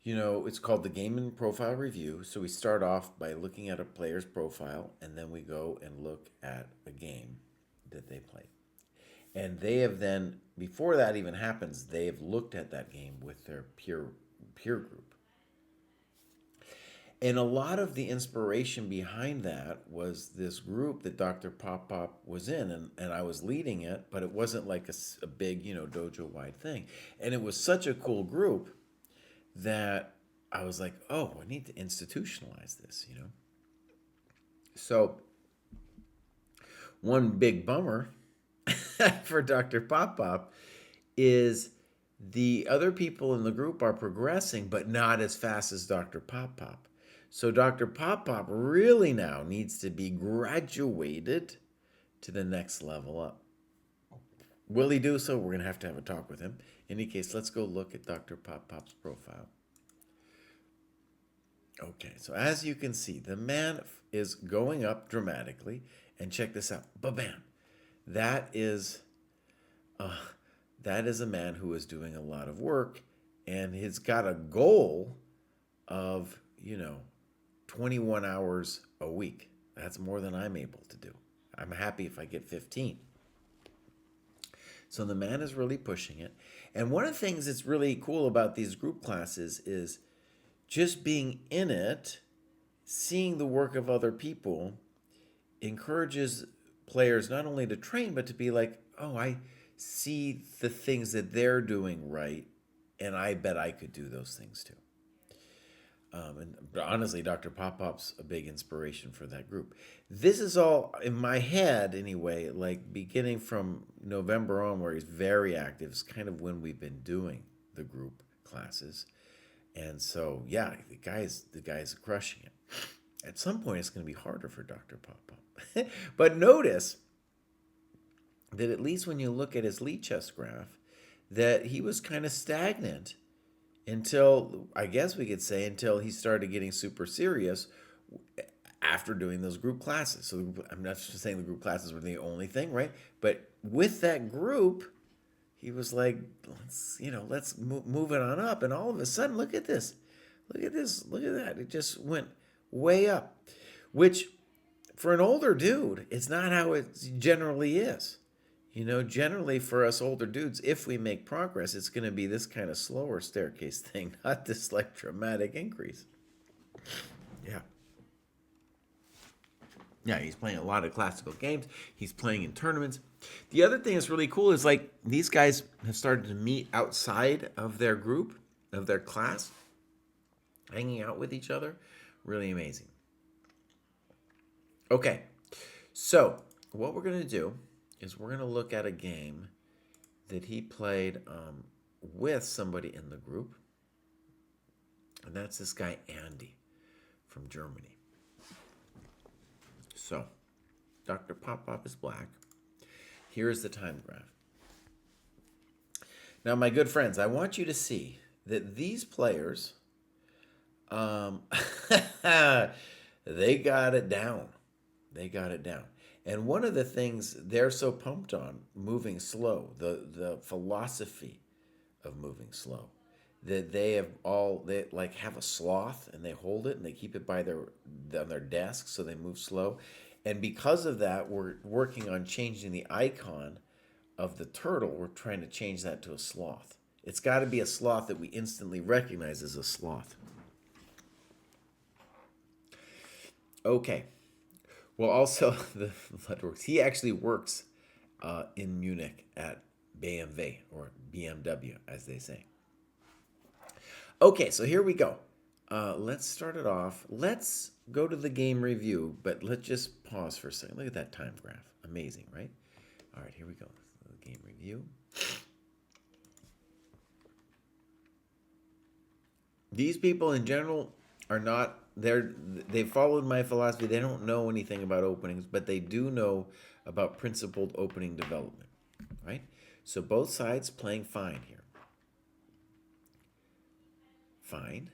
it's called the Game and Profile Review. So we start off by looking at a player's profile, and then we go and look at a game that they played. And they have then, before that even happens, they have looked at that game with their peer group. And a lot of the inspiration behind that was this group that Dr. Pop was in, and I was leading it, but it wasn't like a big, dojo-wide thing. And it was such a cool group that I was like, oh, I need to institutionalize this, So one big bummer for Dr. Pop is the other people in the group are progressing, but not as fast as Dr. Pop. So Dr. Pop really now needs to be graduated to the next level up. Will he do so? We're going to have a talk with him. In any case, let's go look at Dr. Pop's profile. Okay, so as you can see, the man is going up dramatically. And check this out. Ba-bam. That is a man who is doing a lot of work, and he's got a goal of, 21 hours a week. That's more than I'm able to do. I'm happy if I get 15. So the man is really pushing it. And one of the things that's really cool about these group classes is just being in it, seeing the work of other people, encourages players not only to train, but to be like, oh, I see the things that they're doing right, and I bet I could do those things too. And honestly, Dr. Pop's a big inspiration for that group. This is all in my head anyway, like beginning from November on, where he's very active. It's kind of when we've been doing the group classes. And so, yeah, the guy's crushing it. At some point, it's going to be harder for Dr. Pop. But notice that at least when you look at his lead chess graph, that he was kind of stagnant until, I guess we could say, until he started getting super serious after doing those group classes. So I'm not just saying the group classes were the only thing, right? But with that group, he was like, let's move it on up. And all of a sudden, look at this. Look at this. Look at that. It just went way up, which for an older dude, it's not how it generally is. Generally for us older dudes, if we make progress, it's going to be this kind of slower staircase thing, not this like dramatic increase. Yeah. Yeah, he's playing a lot of classical games. He's playing in tournaments. The other thing that's really cool is like these guys have started to meet outside of their group, of their class, hanging out with each other. Really amazing. Okay, so what we're going to do is we're going to look at a game that he played with somebody in the group. And that's this guy, Andy, from Germany. So, Dr. Pop is black. Here's the time graph. Now, my good friends, I want you to see that these players, they got it down. They got it down. And one of the things they're so pumped on, moving slow, the philosophy of moving slow, that they have a sloth and they hold it and they keep it on their desk so they move slow. And because of that, we're working on changing the icon of the turtle. We're trying to change that to a sloth. It's got to be a sloth that we instantly recognize as a sloth. Okay. Well, also the Bloodworks. He actually works in Munich at BMW or BMW, as they say. Okay, so here we go. Let's start it off. Let's go to the game review, but let's just pause for a second. Look at that time graph. Amazing, right? All right, here we go. The game review. These people in general are not they followed my philosophy. They don't know anything about openings, but they do know about principled opening development, right? So both sides playing fine here. Fine,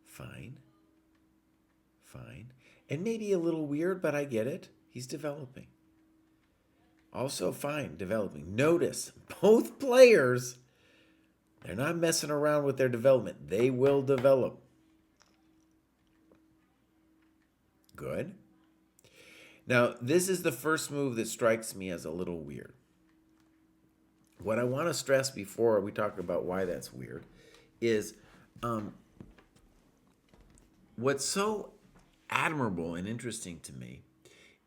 fine, fine. And maybe a little weird, but I get it. He's developing. Also fine, developing. Notice, both players, they're not messing around with their development. They will develop. Good. Now, this is the first move that strikes me as a little weird. What I want to stress before we talk about why that's weird is what's so admirable and interesting to me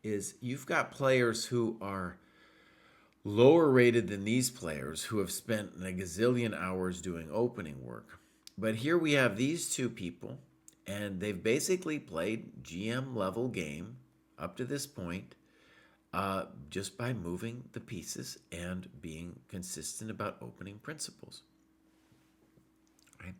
is you've got players who are lower rated than these players who have spent a gazillion hours doing opening work. But here we have these two people, and they've basically played GM level game up to this point just by moving the pieces and being consistent about opening principles. Right?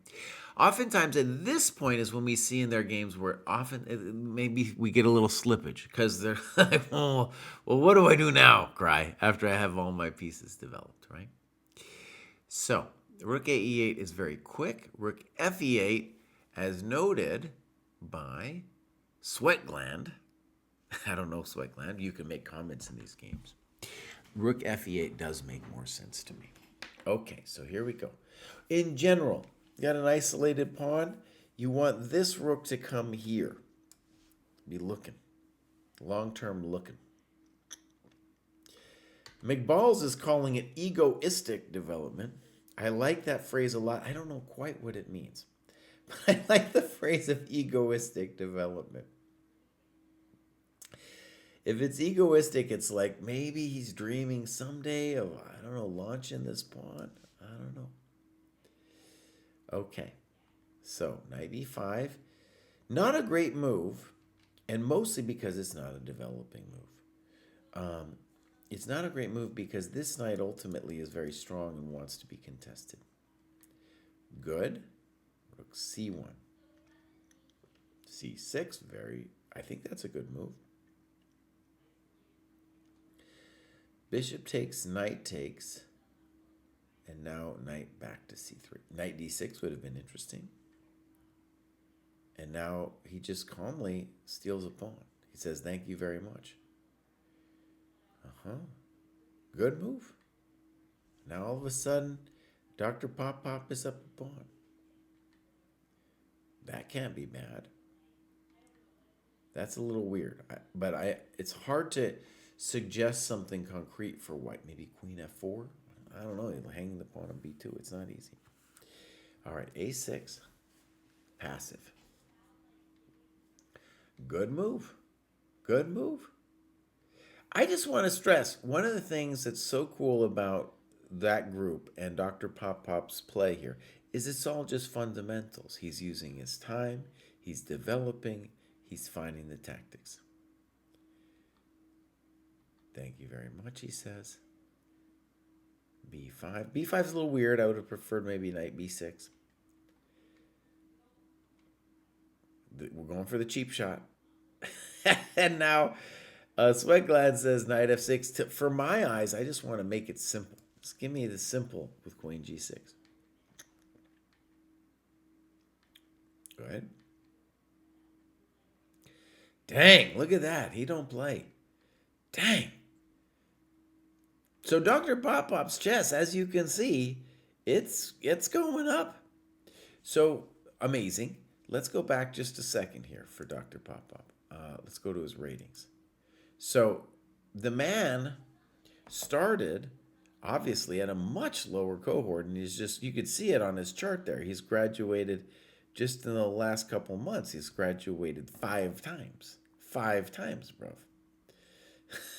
Oftentimes at this point is when we see in their games where often maybe we get a little slippage because they're like, oh, well, what do I do now, Kraai, after I have all my pieces developed, right? So Rook A E8 is very quick. Rook F E8, as noted by Sweat Gland. I don't know Sweat Gland. You can make comments in these games. Rook F E8 does make more sense to me. Okay, so here we go. In general, you got an isolated pawn. You want this rook to come here. Be looking. Long-term looking. McBalls is calling it egoistic development. I like that phrase a lot. I don't know quite what it means. But I like the phrase of egoistic development. If it's egoistic, it's like maybe he's dreaming someday of, I don't know, launching this pawn. I don't know. Okay, so knight e5, not a great move, and mostly because it's not a developing move. It's not a great move because this knight ultimately is very strong and wants to be contested. Good. Rook c1. c6, I think that's a good move. Bishop takes, knight takes. And now knight back to c3. Knight d6 would have been interesting. And now he just calmly steals a pawn. He says, thank you very much. Good move. Now all of a sudden, Dr. Pop Pop is up a pawn. That can't be bad. That's a little weird. It's hard to suggest something concrete for white. Maybe queen f4? I don't know. Hanging the pawn on b2. It's not easy. All right, a6. Passive. Good move. Good move. I just want to stress, one of the things that's so cool about that group and Dr. Pop Pop's play here is it's all just fundamentals. He's using his time. He's developing. He's finding the tactics. Thank you very much, he says. b5. b5 is a little weird. I would have preferred maybe knight b6. We're going for the cheap shot. And now Sweatglad says knight f6. For my eyes, I just want to make it simple. Just give me the simple with queen g6. Go ahead. Dang, look at that. He don't play. Dang. So Dr. Pop Pop's chess, as you can see, it's going up. So amazing. Let's go back just a second here for Dr. Pop Pop. Let's go to his ratings. So the man started obviously at a much lower cohort, and you could see it on his chart there. He's graduated just in the last couple months. He's graduated 5 times. 5 times, bro.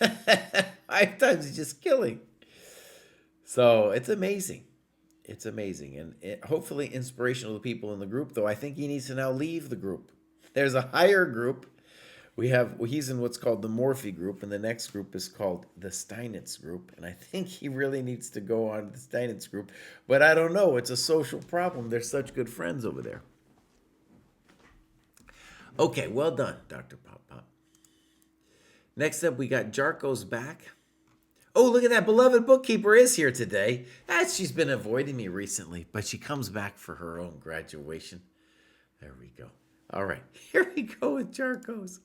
5 times he's just killing. So it's amazing. It's amazing. And hopefully inspirational to people in the group, though I think he needs to now leave the group. There's a higher group. He's in what's called the Morphe group, and the next group is called the Steinitz group. And I think he really needs to go on to the Steinitz group. But I don't know. It's a social problem. They're such good friends over there. Okay, well done, Dr. Pop Pop. Next up, we got Jarko's back. Oh, look at that. Beloved bookkeeper is here today. She's been avoiding me recently, but she comes back for her own graduation. There we go. All right, here we go with Jarko's.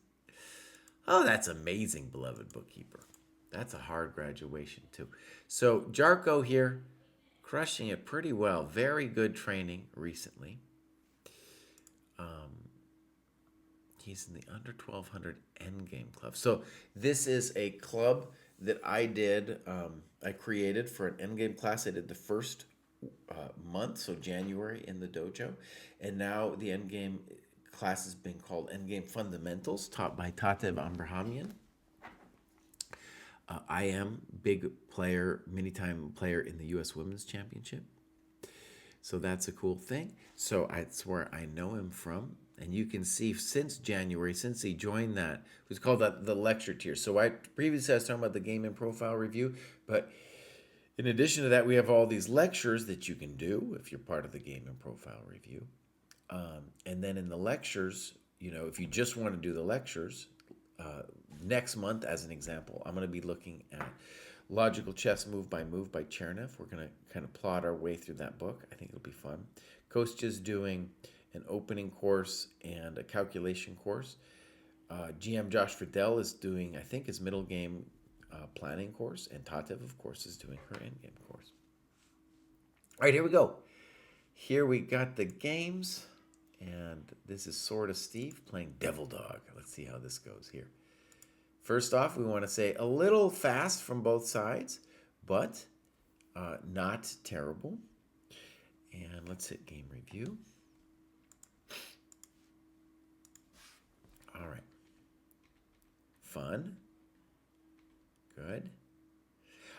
Oh, that's amazing, beloved bookkeeper. That's a hard graduation, too. So Jarko here, crushing it pretty well. Very good training recently. He's in the under 1200 endgame club. So this is a club that I did. I created for an endgame class. I did the first month, so January in the dojo. And now the endgame class has been called Endgame Fundamentals, taught by Tatev Ambrahamian. I am big player, many-time player in the U.S. Women's Championship. So that's a cool thing. So that's where I know him from. And you can see since January, since he joined that, it was called the lecture tier. So previously I was talking about the game and profile review, but in addition to that, we have all these lectures that you can do if you're part of the game and profile review. And then in the lectures, if you just want to do the lectures, next month, as an example, I'm going to be looking at Logical Chess Move by Chernev. We're going to kind of plot our way through that book. I think it'll be fun. Kostya's doing an opening course and a calculation course. GM Josh Friedel is doing, I think, his middle game planning course. And Tatev, of course, is doing her endgame course. All right, here we go. Here we got the games. And this is Sword of Steve playing Devil Dog. Let's see how this goes here. First off, we want to say a little fast from both sides, but not terrible. And let's hit game review. All right. Fun. Good.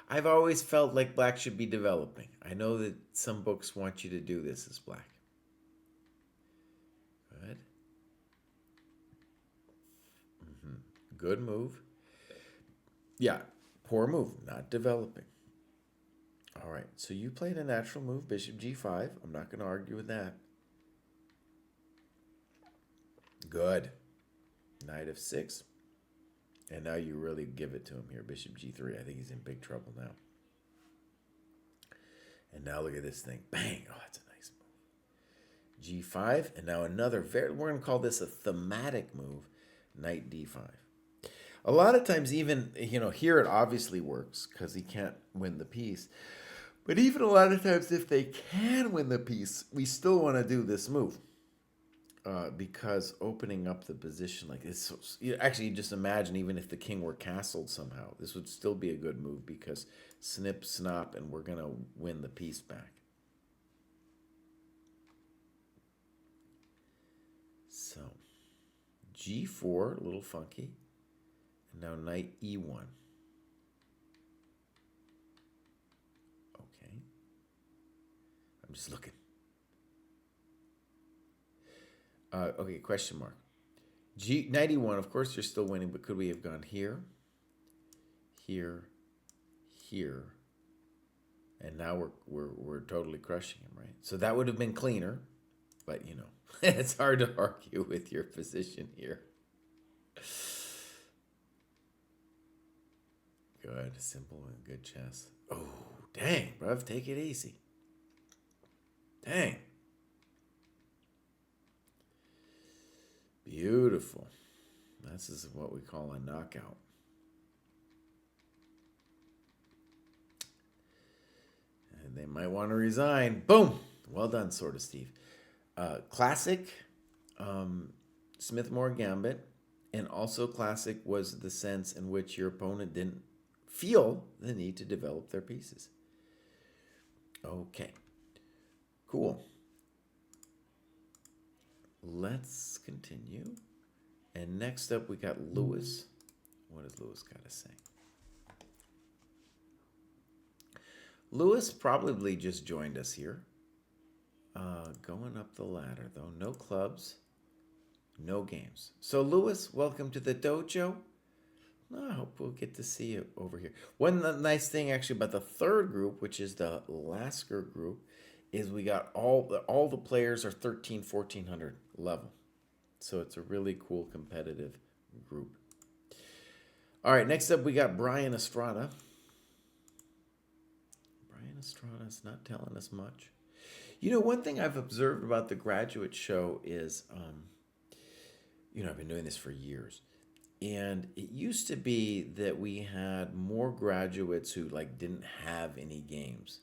I've always felt like black should be developing. I know that some books want you to do this as black. Good. Good move. Yeah, poor move, not developing. All right, so you played a natural move, bishop g5. I'm not going to argue with that. Good. Knight of 6. And now you really give it to him here, bishop g3. I think he's in big trouble now. And now look at this thing. Bang. Oh, that's a nice move. g5. And now another we're going to call this a thematic move, knight d5. A lot of times even, here it obviously works because he can't win the piece. But even a lot of times if they can win the piece, we still want to do this move. Because opening up the position like this, actually just imagine even if the king were castled somehow, this would still be a good move because snip, snap, and we're going to win the piece back. So, g4, a little funky. And now knight e1. Okay. I'm just looking. Okay, question mark. Knight e1, of course you're still winning, but could we have gone here, here, here, and now we're totally crushing him, right? So that would have been cleaner, but it's hard to argue with your position here. Good, simple and good chess. Oh, dang, bruv, take it easy. Dang. Beautiful. This is what we call a knockout. And they might want to resign. Boom! Well done, Sword of Steve. Classic Smith-Morra Gambit, and also classic was the sense in which your opponent didn't feel the need to develop their pieces. Okay. Cool. Let's continue. And next up, we got Lewis. What does Lewis got to say? Lewis probably just joined us here. Going up the ladder, though. No clubs, no games. So, Lewis, welcome to the dojo. I hope we'll get to see you over here. One nice thing, actually, about the third group, which is the Lasker group, is we got all the players are 1400 level. So it's a really cool competitive group. All right, next up we got Brian Estrada. Brian Estrada is not telling us much. You know, one thing I've observed about the graduate show is, I've been doing this for years. And it used to be that we had more graduates who didn't have any games.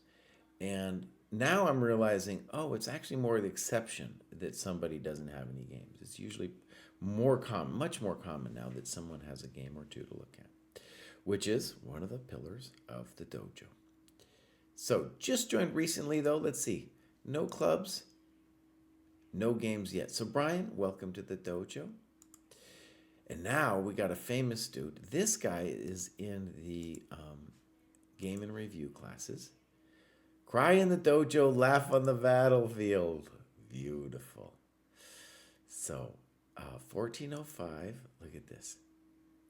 And now I'm realizing, it's actually more the exception that somebody doesn't have any games. It's usually more common, much more common now that someone has a game or two to look at, which is one of the pillars of the dojo. So just joined recently, though. Let's see. No clubs, no games yet. So Brian, welcome to the dojo. And now we got a famous dude. This guy is in the game and review classes. Kraai in the dojo, laugh on the battlefield. Beautiful. So, 1405. Look at this.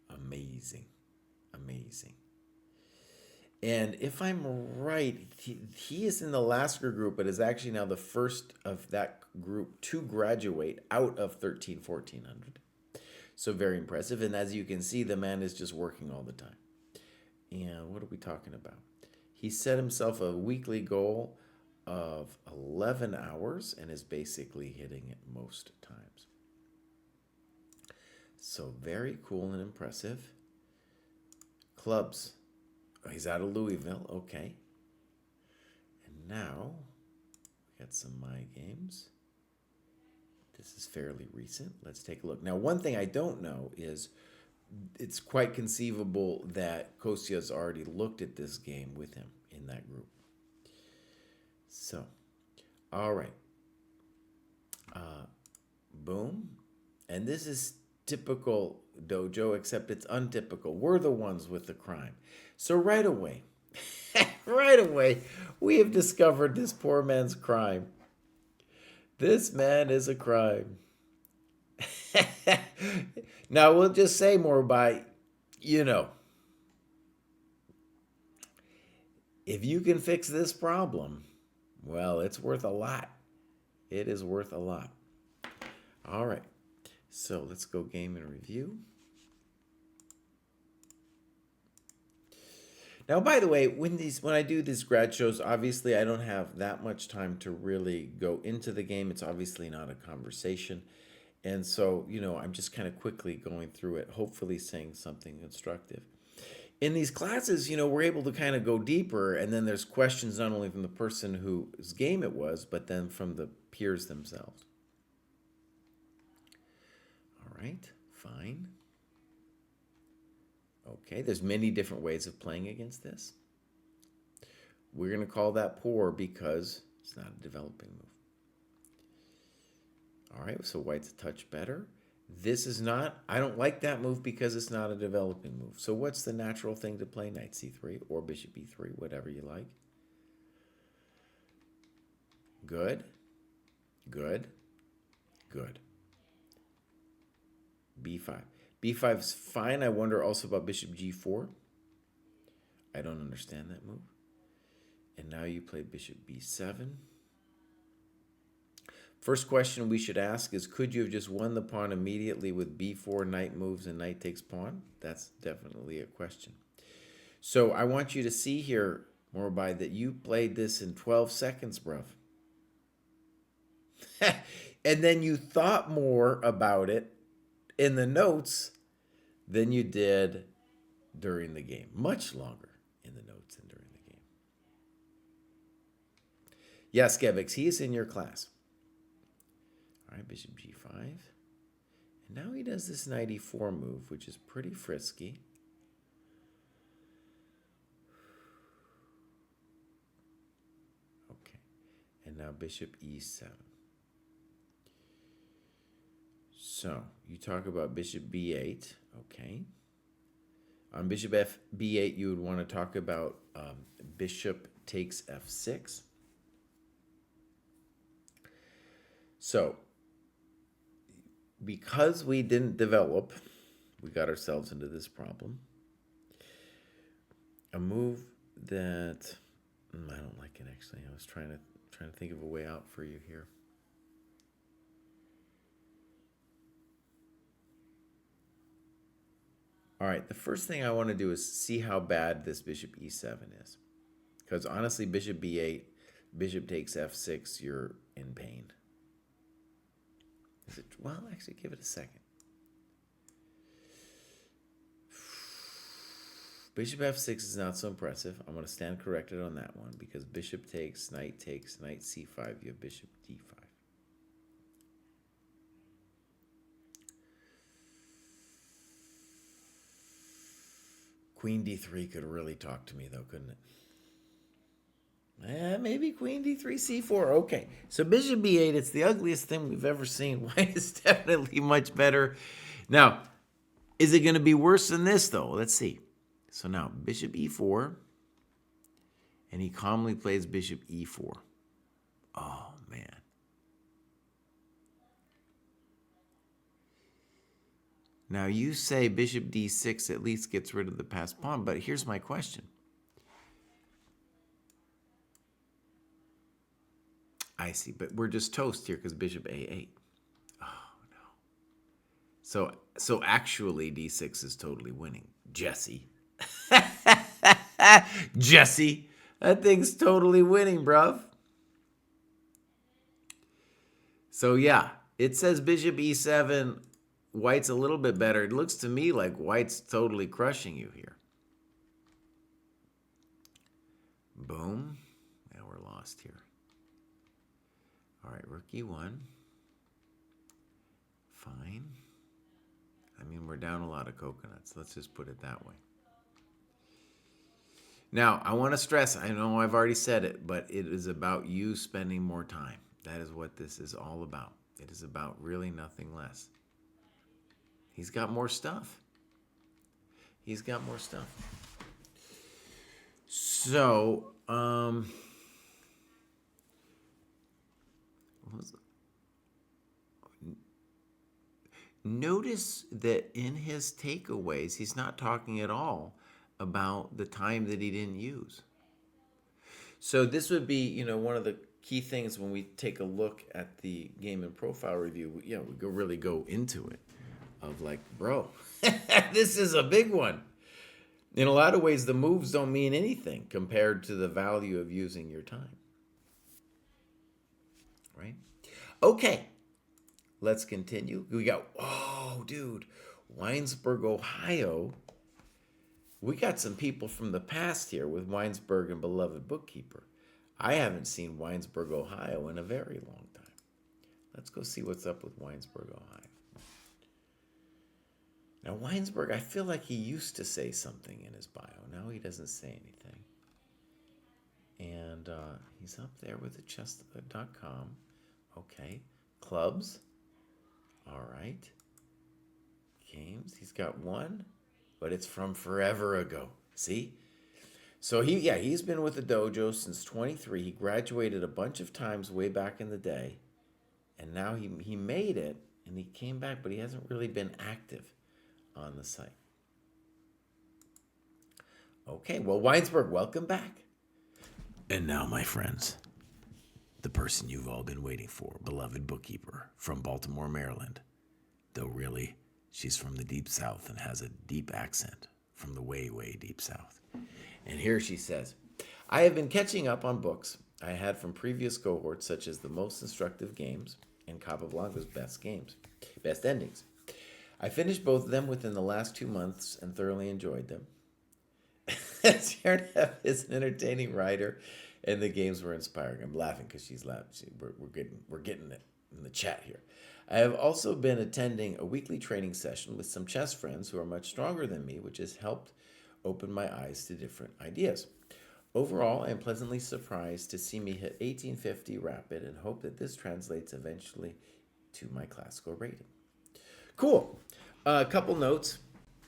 Amazing. Amazing. And if I'm right, he is in the Lasker group, but is actually now the first of that group to graduate out of 1400. So very impressive. And as you can see, the man is just working all the time. And what are we talking about? He set himself a weekly goal of 11 hours and is basically hitting it most times. So very cool and impressive. Clubs. Oh, he's out of Louisville. Okay. And now we got some My Games. This is fairly recent. Let's take a look. Now, one thing I don't know is it's quite conceivable that Kostya's already looked at this game with him in that group. So, all right. Boom. And this is typical dojo, except it's untypical. We're the ones with the crime. So right away, we have discovered this poor man's crime. This man is a crime. Now, we'll just say more by, if you can fix this problem, well, it's worth a lot. It is worth a lot. All right. So let's go game and review. Now, by the way, when I do these grad shows, obviously I don't have that much time to really go into the game. It's obviously not a conversation. And so, I'm just kind of quickly going through it, hopefully saying something constructive. In these classes, we're able to kind of go deeper, and then there's questions not only from the person whose game it was, but then from the peers themselves. All right, fine. Okay, there's many different ways of playing against this. We're going to call that poor because it's not a developing move. All right, so white's a touch better. This is not, I don't like that move because it's not a developing move. So what's the natural thing to play? Knight c3 or bishop e3, whatever you like. Good, good, good. b5. b5 is fine. I wonder also about bishop g4. I don't understand that move. And now you play bishop b7. First question we should ask is, could you have just won the pawn immediately with b4, knight moves, and knight takes pawn? That's definitely a question. So I want you to see here, Morbai, that you played this in 12 seconds, bruv. And then you thought more about it in the notes than you did during the game. Much longer in the notes than during the game. Yes, Gevix, he is in your class. All right, bishop g5. And now he does this knight e4 move, which is pretty frisky. Okay. And now bishop e7. So you talk about bishop b8. Okay. On bishop b8, you would want to talk about bishop takes f6. So because we didn't develop, we got ourselves into this problem. A move that I don't like it, actually. I was trying to think of a way out for you here. All right, the first thing I want to do is see how bad this bishop e7 is. Because honestly, bishop b8, bishop takes f6, you're in pain. Is it? Well, actually, give it a second. Bishop f6 is not so impressive. I'm going to stand corrected on that one because bishop takes, knight c5, you have bishop d5. Queen d3 could really talk to me, though, couldn't it? Maybe queen d3, c4. Okay, so bishop b8, it's the ugliest thing we've ever seen. White is definitely much better. Now, is it going to be worse than this, though? Let's see. So now, bishop e4, and he calmly plays bishop e4. Oh, man. Now, you say bishop d6 at least gets rid of the passed pawn, but here's my question. I see, but we're just toast here because bishop a8. Oh, no. So actually, d6 is totally winning. Jesse. Jesse, that thing's totally winning, bruv. So, yeah, it says bishop e7. White's a little bit better. It looks to me like white's totally crushing you here. Boom. Now we're lost here. All right, rook e1. Fine. I mean, we're down a lot of coconuts. Let's just put it that way. Now, I want to stress, I know I've already said it, but it is about you spending more time. That is what this is all about. It is about really nothing less. He's got more stuff. He's got more stuff. So, notice that in his takeaways, he's not talking at all about the time that he didn't use. So this would be, one of the key things when we take a look at the game and profile review. We really go into it of like, bro, this is a big one. In a lot of ways, the moves don't mean anything compared to the value of using your time. Right? Okay. Let's continue. We got, dude, Winesburg, Ohio. We got some people from the past here with Winesburg and Beloved Bookkeeper. I haven't seen Winesburg, Ohio in a very long time. Let's go see what's up with Winesburg, Ohio. Now, Winesburg, I feel like he used to say something in his bio. Now he doesn't say anything. And he's up there with the chess.com. Okay. Clubs. All right. Games. He's got one, but it's from forever ago. See? So he's been with the dojo since 23. He graduated a bunch of times way back in the day. And now he made it, and he came back, but he hasn't really been active on the site. Okay, well, Winesburg, welcome back. And now, my friends, the person you've all been waiting for, Beloved Bookkeeper from Baltimore, Maryland. Though really, she's from the Deep South and has a deep accent from the way, way deep South. And here she says, I have been catching up on books I had from previous cohorts, such as The Most Instructive Games and Capablanca's Best Endings. I finished both of them within the last 2 months and thoroughly enjoyed them. Sharon is an entertaining writer, and the games were inspiring. I'm laughing because she's laughing. We're getting it in the chat here. I have also been attending a weekly training session with some chess friends who are much stronger than me, which has helped open my eyes to different ideas. Overall, I am pleasantly surprised to see me hit 1850 rapid and hope that this translates eventually to my classical rating. Cool. A couple notes.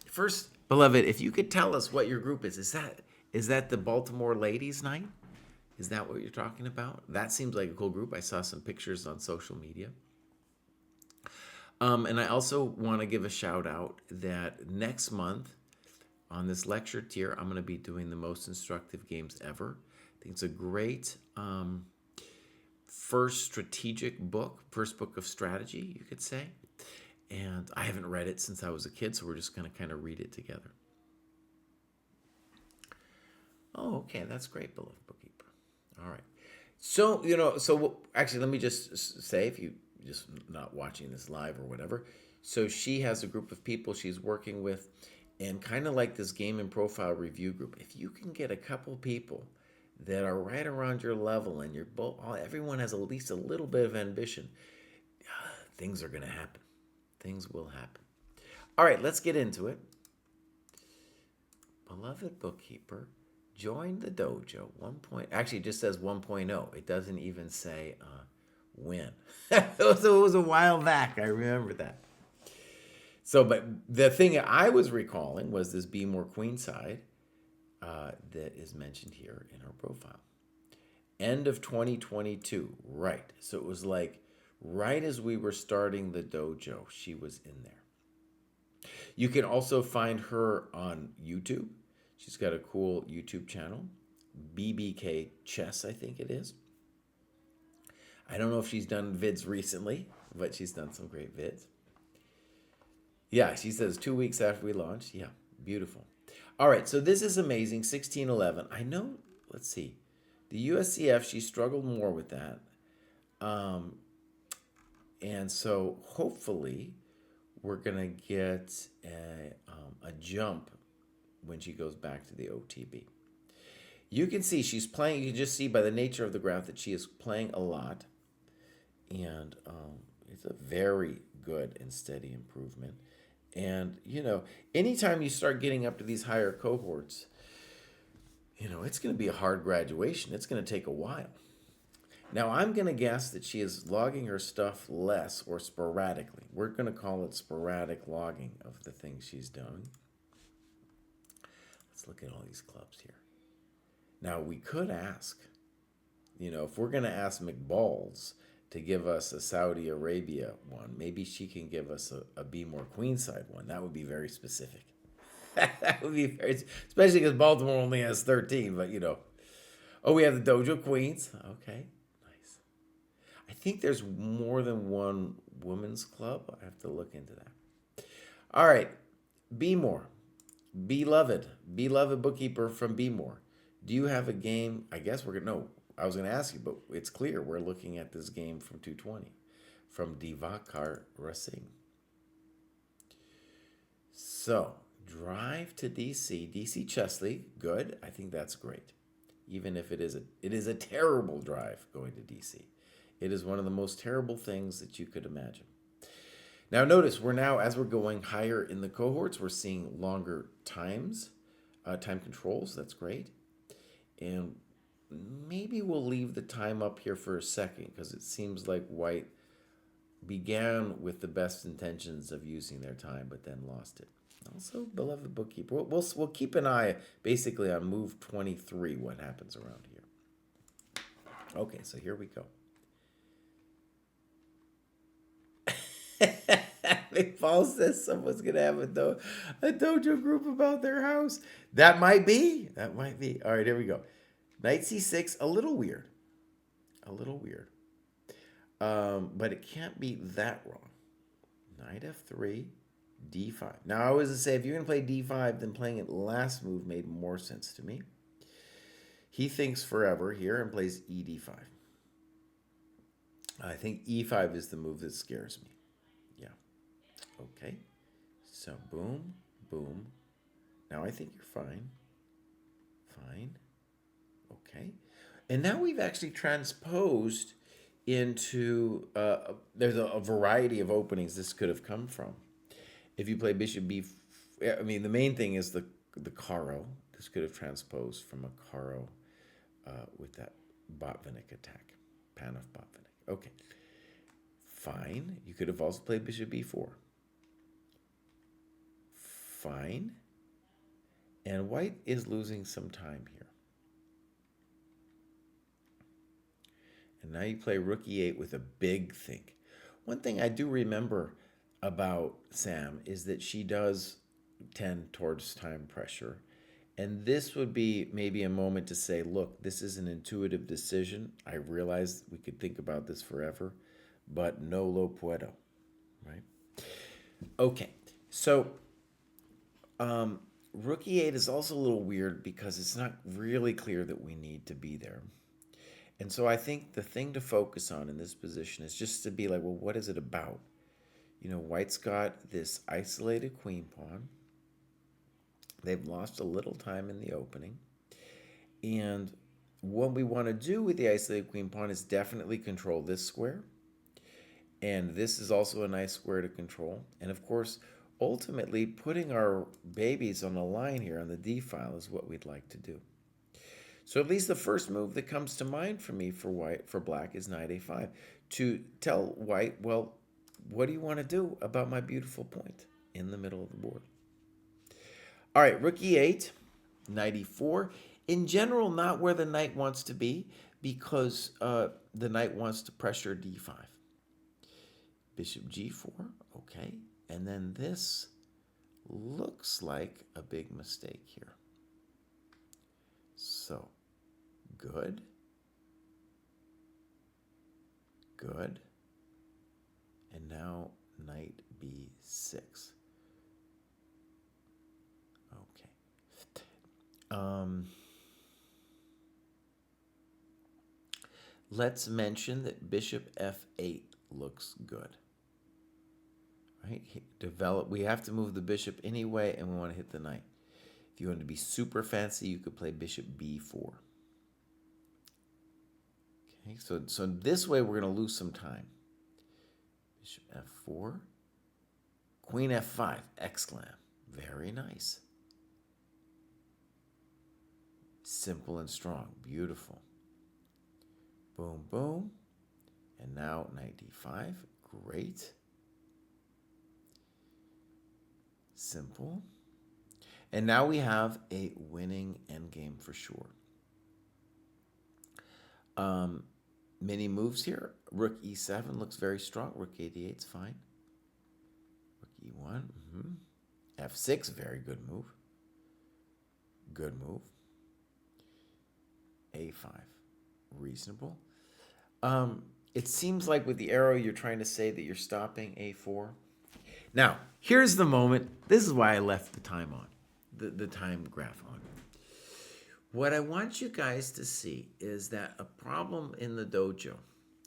First, beloved, if you could tell us what your group is that the Baltimore Ladies Night? Is that what you're talking about? That seems like a cool group. I saw some pictures on social media. And I also want to give a shout out that next month on this lecture tier, I'm going to be doing the most instructive games ever. I think it's a great first book of strategy, you could say. And I haven't read it since I was a kid, so we're just going to kind of read it together. Oh, okay, that's great, beloved bookkeeper. All right. So, actually, let me just say, if you just not watching this live or whatever, so she has a group of people she's working with, and kind of like this game and profile review group, if you can get a couple people that are right around your level and everyone has at least a little bit of ambition, things are going to happen. Things will happen. All right, let's get into it. Beloved bookkeeper, join the dojo. Actually, it just says 1.0. It doesn't even say when. So it was a while back. I remember that. So, but the thing I was recalling was this Be More Queenside that is mentioned here in her profile. End of 2022. Right. So it was like right as we were starting the dojo, she was in there. You can also find her on YouTube. She's got a cool YouTube channel, BBK Chess, I think it is. I don't know if she's done vids recently, but she's done some great vids. Yeah, she says 2 weeks after we launched. Yeah, beautiful. All right, so this is amazing, 1611. I know, let's see. The USCF, she struggled more with that. And so hopefully we're going to get a jump when she goes back to the OTB. You can see she's playing. You can just see by the nature of the graph that she is playing a lot. And it's a very good and steady improvement. And, anytime you start getting up to these higher cohorts, it's going to be a hard graduation. It's going to take a while. Now, I'm going to guess that she is logging her stuff less or sporadically. We're going to call it sporadic logging of the things she's doing. Let's look at all these clubs here. Now, we could ask, if we're going to ask McBalls to give us a Saudi Arabia one, maybe she can give us a Be More Queenside one. That would be very specific. That would be very, especially because Baltimore only has 13, but Oh, we have the Dojo Queens. Okay. I think there's more than one women's club. I have to look into that. All right. Be More. Beloved bookkeeper from Be More. Do you have a game? I guess I was going to ask you, but it's clear we're looking at this game from 220 from Divakar Rasing. So, drive to DC Chess League. Good. I think that's great. Even if it is a terrible drive going to DC. It is one of the most terrible things that you could imagine. Now notice as we're going higher in the cohorts, we're seeing longer time controls. That's great. And maybe we'll leave the time up here for a second because it seems like White began with the best intentions of using their time, but then lost it. Also, beloved bookkeeper, we'll keep an eye basically on move 23, what happens around here. Okay, so here we go. Paul says someone's going to have a dojo group about their house. That might be. All right, here we go. Knight c6, a little weird. But it can't be that wrong. Knight f3, d5. Now, I always say, if you're going to play d5, then playing it last move made more sense to me. He thinks forever here and plays ed5. I think e5 is the move that scares me. Yeah. Okay. So, boom, boom. Now I think you're fine. Fine. Okay. And now we've actually transposed into, there's a variety of openings this could have come from. If you play bishop b, I mean, the main thing is the Karo. This could have transposed from a Karo with that Botvinnik attack. Panov Botvinnik. Okay. Fine. You could have also played bishop b4. Fine. And white is losing some time here. And now you play rook e8 with a big think. One thing I do remember about Sam is that she does tend towards time pressure. And this would be maybe a moment to say, look, this is an intuitive decision. I realize we could think about this forever, but no lo puedo, right? Okay, so rook e8 is also a little weird because it's not really clear that we need to be there. And so I think the thing to focus on in this position is just to be like, well, what is it about? You know, white's got this isolated queen pawn. They've lost a little time in the opening. And what we want to do with the isolated queen pawn is definitely control this square. And this is also a nice square to control. And of course, ultimately, putting our babies on the line here on the d file is what we'd like to do. So at least the first move that comes to mind for me for black is knight a5, to tell white, well, what do you want to do about my beautiful point in the middle of the board? All right, rook e8, knight e4. In general, not where the knight wants to be because the knight wants to pressure d5. Bishop g4, okay. And then this looks like a big mistake here. So, good. Good. And now knight b6. Okay. Let's mention that bishop f8 looks good. Right? We have to move the bishop anyway, and we want to hit the knight. If you want to be super fancy, you could play bishop b4. Okay, so this way we're going to lose some time. Bishop f4. Queen f5. Exclam. Very nice. Simple and strong. Beautiful. Boom, boom. And now knight d5. Great. Simple. And now we have a winning endgame for sure. Many moves here. Rook e7 looks very strong. Rook a8 is fine. Rook e1. F6, very good move. Good move. A5, reasonable. It seems like with the arrow you're trying to say that you're stopping a4. Now, here's the moment. This is why I left the time on, the time graph on. What I want you guys to see is that a problem in the dojo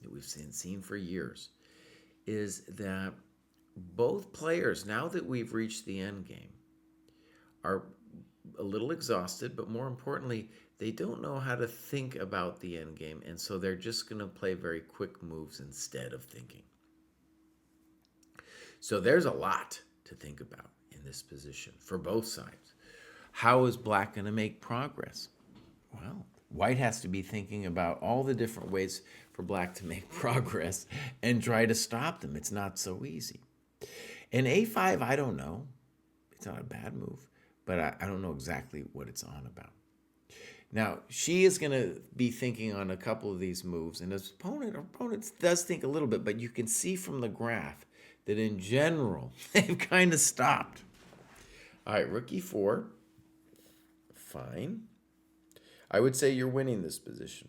that we've seen for years is that both players, now that we've reached the end game, are a little exhausted, but more importantly, they don't know how to think about the end game, and so they're just going to play very quick moves instead of thinking. So there's a lot to think about in this position for both sides. How is black going to make progress? Well, white has to be thinking about all the different ways for black to make progress and try to stop them. It's not so easy. And a5, I don't know. It's not a bad move, but I don't know exactly what it's on about. Now, she is going to be thinking on a couple of these moves, and his opponent does think a little bit, but you can see from the graph that in general, they've kind of stopped. All right, rook e4. Fine. I would say you're winning this position.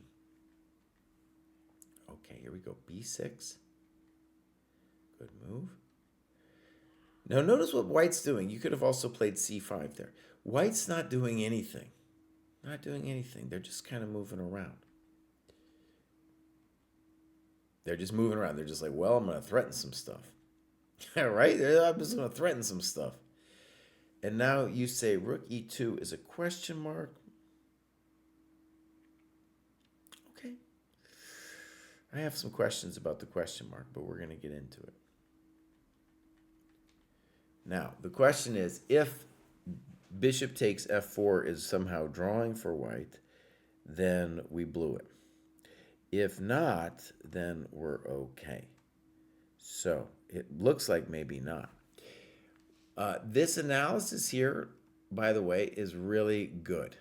Okay, here we go. b6. Good move. Now, notice what white's doing. You could have also played c5 there. White's not doing anything. Not doing anything. They're just kind of moving around. They're just moving around. They're just like, well, I'm going to threaten some stuff. Right? I'm just going to threaten some stuff. And now you say rook e2 is a question mark. Okay. I have some questions about the question mark, but we're going to get into it. Now, the question is, if bishop takes f4 is somehow drawing for white, then we blew it. If not, then we're okay. So it looks like maybe not. This analysis here, by the way, is really good.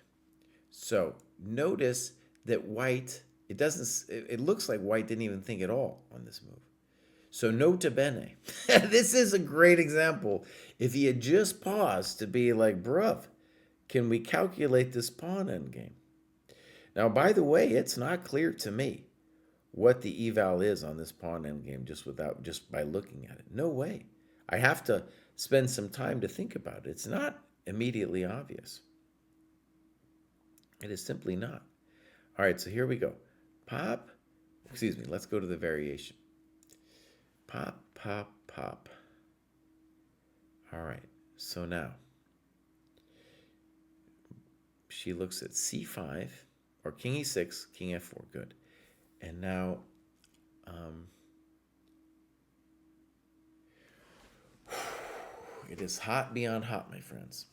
So notice that white, it looks like white didn't even think at all on this move. So nota bene. This is a great example. If he had just paused to be like, bruv, can we calculate this pawn endgame? Now, by the way, it's not clear to me what the eval is on this pawn endgame just by looking at it. No way. I have to spend some time to think about it. It's not immediately obvious. It is simply not. All right, so here we go. Pop. Excuse me, let's go to the variation. Pop, pop, pop. All right, so now she looks at c5, or king e6, king f4, good. And now, it is hot beyond hot, my friends.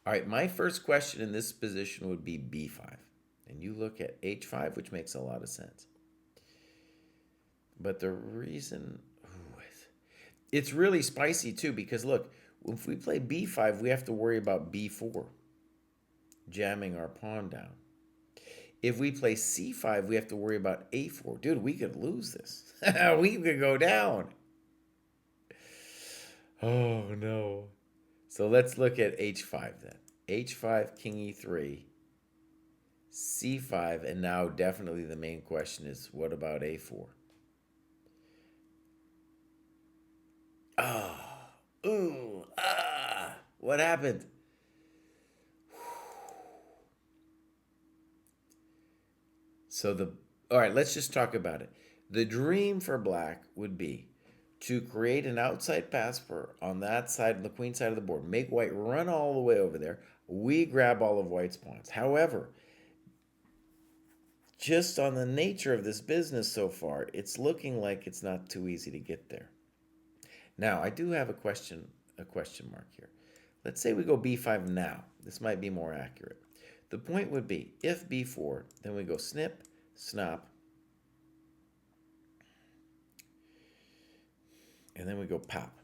All right, my first question in this position would be b5. And you look at h5, which makes a lot of sense. But the reason, it's really spicy too, because look, if we play b5, we have to worry about b4, jamming our pawn down. If we play c5, we have to worry about a4. Dude, we could lose this. We could go down. Oh, no. So let's look at h5 then. h5, king e3, c5, and now definitely the main question is, what about a4? What happened? All right, let's just talk about it. The dream for black would be to create an outside pass on that side, the queen side of the board. Make white run all the way over there. We grab all of white's pawns. However, just on the nature of this business so far, it's looking like it's not too easy to get there. Now, I do have a question mark here. Let's say we go b5 now. This might be more accurate. The point would be, if b4, then we go snip, snop, and then we go pop.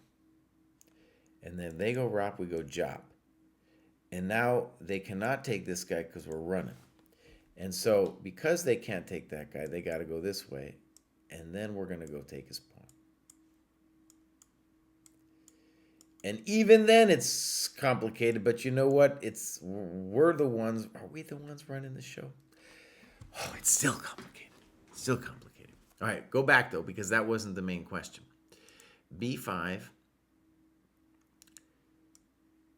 And then they go rop, we go jop. And now they cannot take this guy because we're running. And so because they can't take that guy, they got to go this way. And then we're going to go take his pawn. And even then it's complicated, but you know what? Are we the ones running the show? Oh, it's still complicated. Still complicated. All right, go back though, because that wasn't the main question. b5,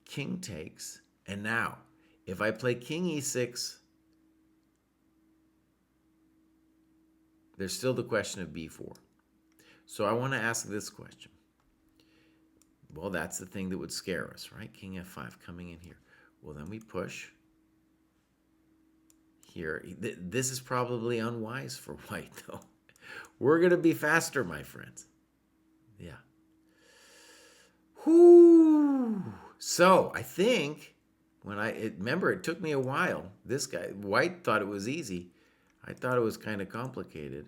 king takes, and now if I play king e6, there's still the question of b4. So I want to ask this question. Well, that's the thing that would scare us, right? King f5 coming in here. Well, then we push here. This is probably unwise for white, though. We're going to be faster, my friends. Yeah. Whoo! So I think remember, it took me a while. This guy, white, thought it was easy. I thought it was kind of complicated.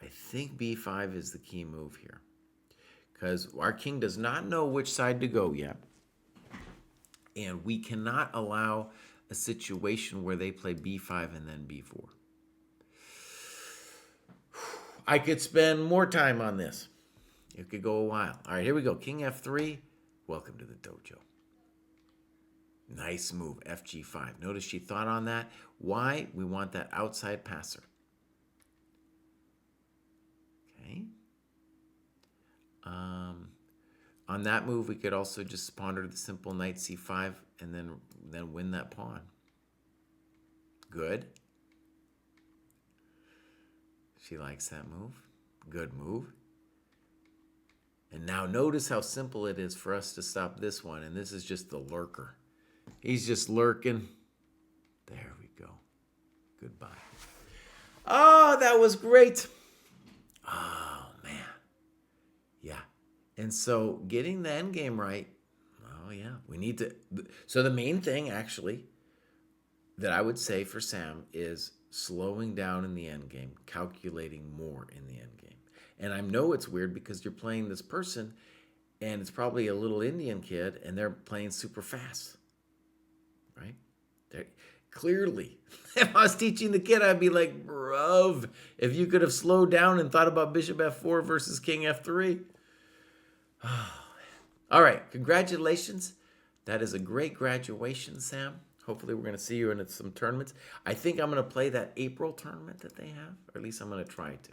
I think b5 is the key move here, because our king does not know which side to go yet. And we cannot allow a situation where they play b5 and then b4. I could spend more time on this. It could go a while. All right, here we go. King f3. Welcome to the dojo. Nice move, fg5. Notice she thought on that. Why? We want that outside passer. Okay. On that move, we could also just ponder the simple knight c5 and then win that pawn. Good. She likes that move. Good move. And now notice how simple it is for us to stop this one. And this is just the lurker. He's just lurking. There we go. Goodbye. Oh, that was great. Oh, man. Yeah. And so getting the end game right, oh, yeah. We need to. So the main thing, actually, that I would say for Sam is slowing down in the end game, calculating more in the end game. And I know it's weird because you're playing this person and it's probably a little Indian kid, and they're playing super fast, right? They're, clearly, if I was teaching the kid, I'd be like, bruv, if you could have slowed down and thought about bishop f4 versus king f3. All right, congratulations. That is a great graduation, Sam. Hopefully we're going to see you in some tournaments. I think I'm going to play that April tournament that they have, or at least I'm going to try to.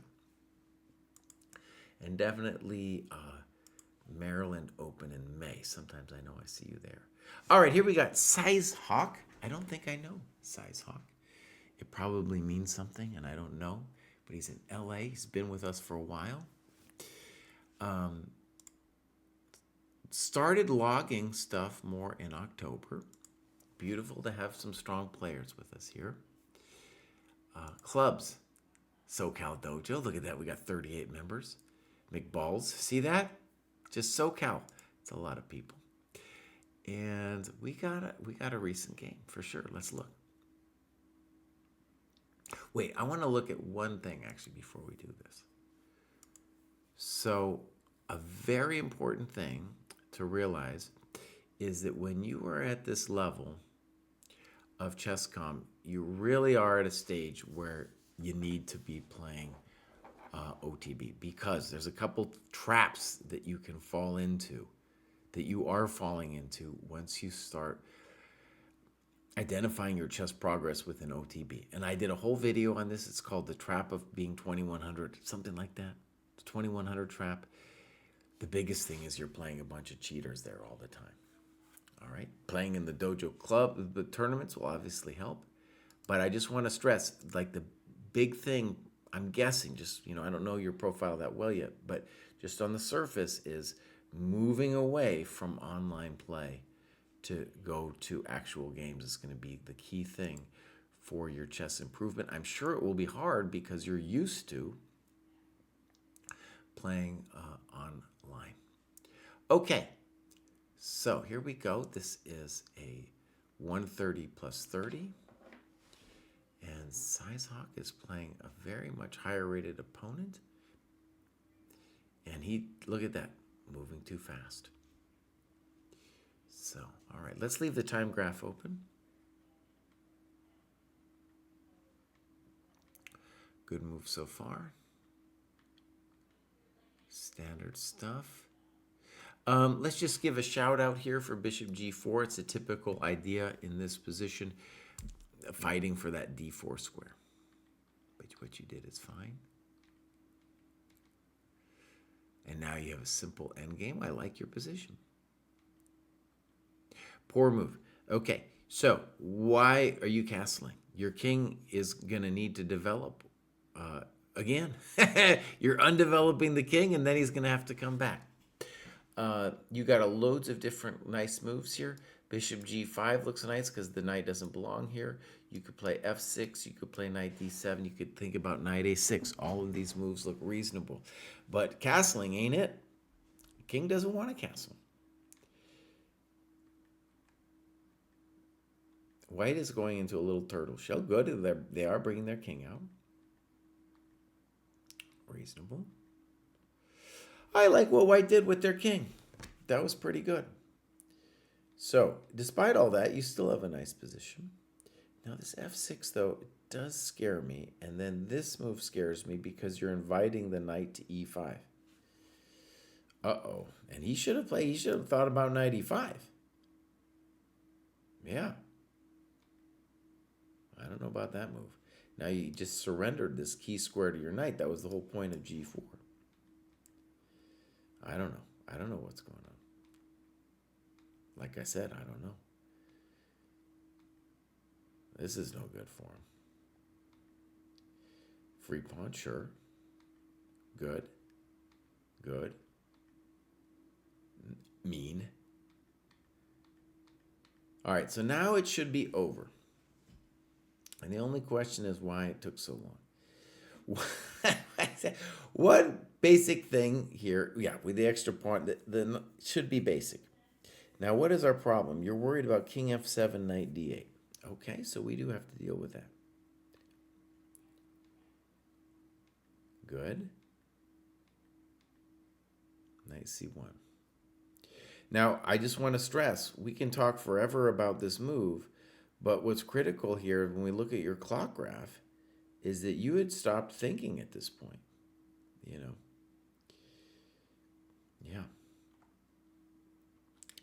And definitely Maryland Open in May. Sometimes I know I see you there. All right, here we got Size Hawk. I don't think I know Size Hawk. It probably means something, and I don't know. But he's in LA. He's been with us for a while. Started logging stuff more in October. Beautiful to have some strong players with us here. Clubs. SoCal Dojo. Look at that. We got 38 members. McBalls. See that? Just SoCal. It's a lot of people. And we got a recent game for sure. Let's look. Wait, I want to look at one thing actually before we do this. So, a very important thing to realize is that when you are at this level of ChessCom, you really are at a stage where you need to be playing OTB, because there's a couple traps that you can fall into, that you are falling into once you start identifying your chess progress with an OTB. And I did a whole video on this. It's called The Trap of Being 2100, something like that. The 2100 trap. The biggest thing is you're playing a bunch of cheaters there all the time. All right? Playing in the dojo club, the tournaments will obviously help. But I just want to stress, like, the big thing, I'm guessing, just, I don't know your profile that well yet, but just on the surface is moving away from online play to go to actual games is going to be the key thing for your chess improvement. I'm sure it will be hard because you're used to playing online. Okay, so here we go. This is a 130 plus 30. And Size Hawk is playing a very much higher rated opponent. And look at that, moving too fast. So, all right, let's leave the time graph open. Good move so far. Standard stuff. Let's just give a shout out here for Bishop G4. It's a typical idea in this position, fighting for that D4 square. But what you did is fine. And now you have a simple endgame. I like your position. Poor move. Okay, so why are you castling? Your king is going to need to develop again. You're undeveloping the king, and then he's going to have to come back. You got loads of different nice moves here. Bishop G5 looks nice because the knight doesn't belong here. You could play F6. You could play knight D7. You could think about knight A6. All of these moves look reasonable. But castling ain't it. The king doesn't want to castle. White is going into a little turtle shell. Good. They are bringing their king out. Reasonable. I like what White did with their king. That was pretty good. So, despite all that, you still have a nice position. Now, this F6, though, it does scare me. And then this move scares me because you're inviting the knight to E5. Uh-oh. And he should have thought about knight E5. Yeah. I don't know about that move. Now, you just surrendered this key square to your knight. That was the whole point of G4. I don't know. I don't know what's going on. Like I said, I don't know. This is no good for him. Free pawn, sure. Good. Good. Mean. All right, so now it should be over. And the only question is why it took so long. One basic thing here, yeah, with the extra pawn, the should be basic. Now, what is our problem? You're worried about king f7, knight d8. Okay, so we do have to deal with that. Good. Knight c1. Now, I just want to stress, we can talk forever about this move, but what's critical here when we look at your clock graph is that you had stopped thinking at this point, you know. Yeah.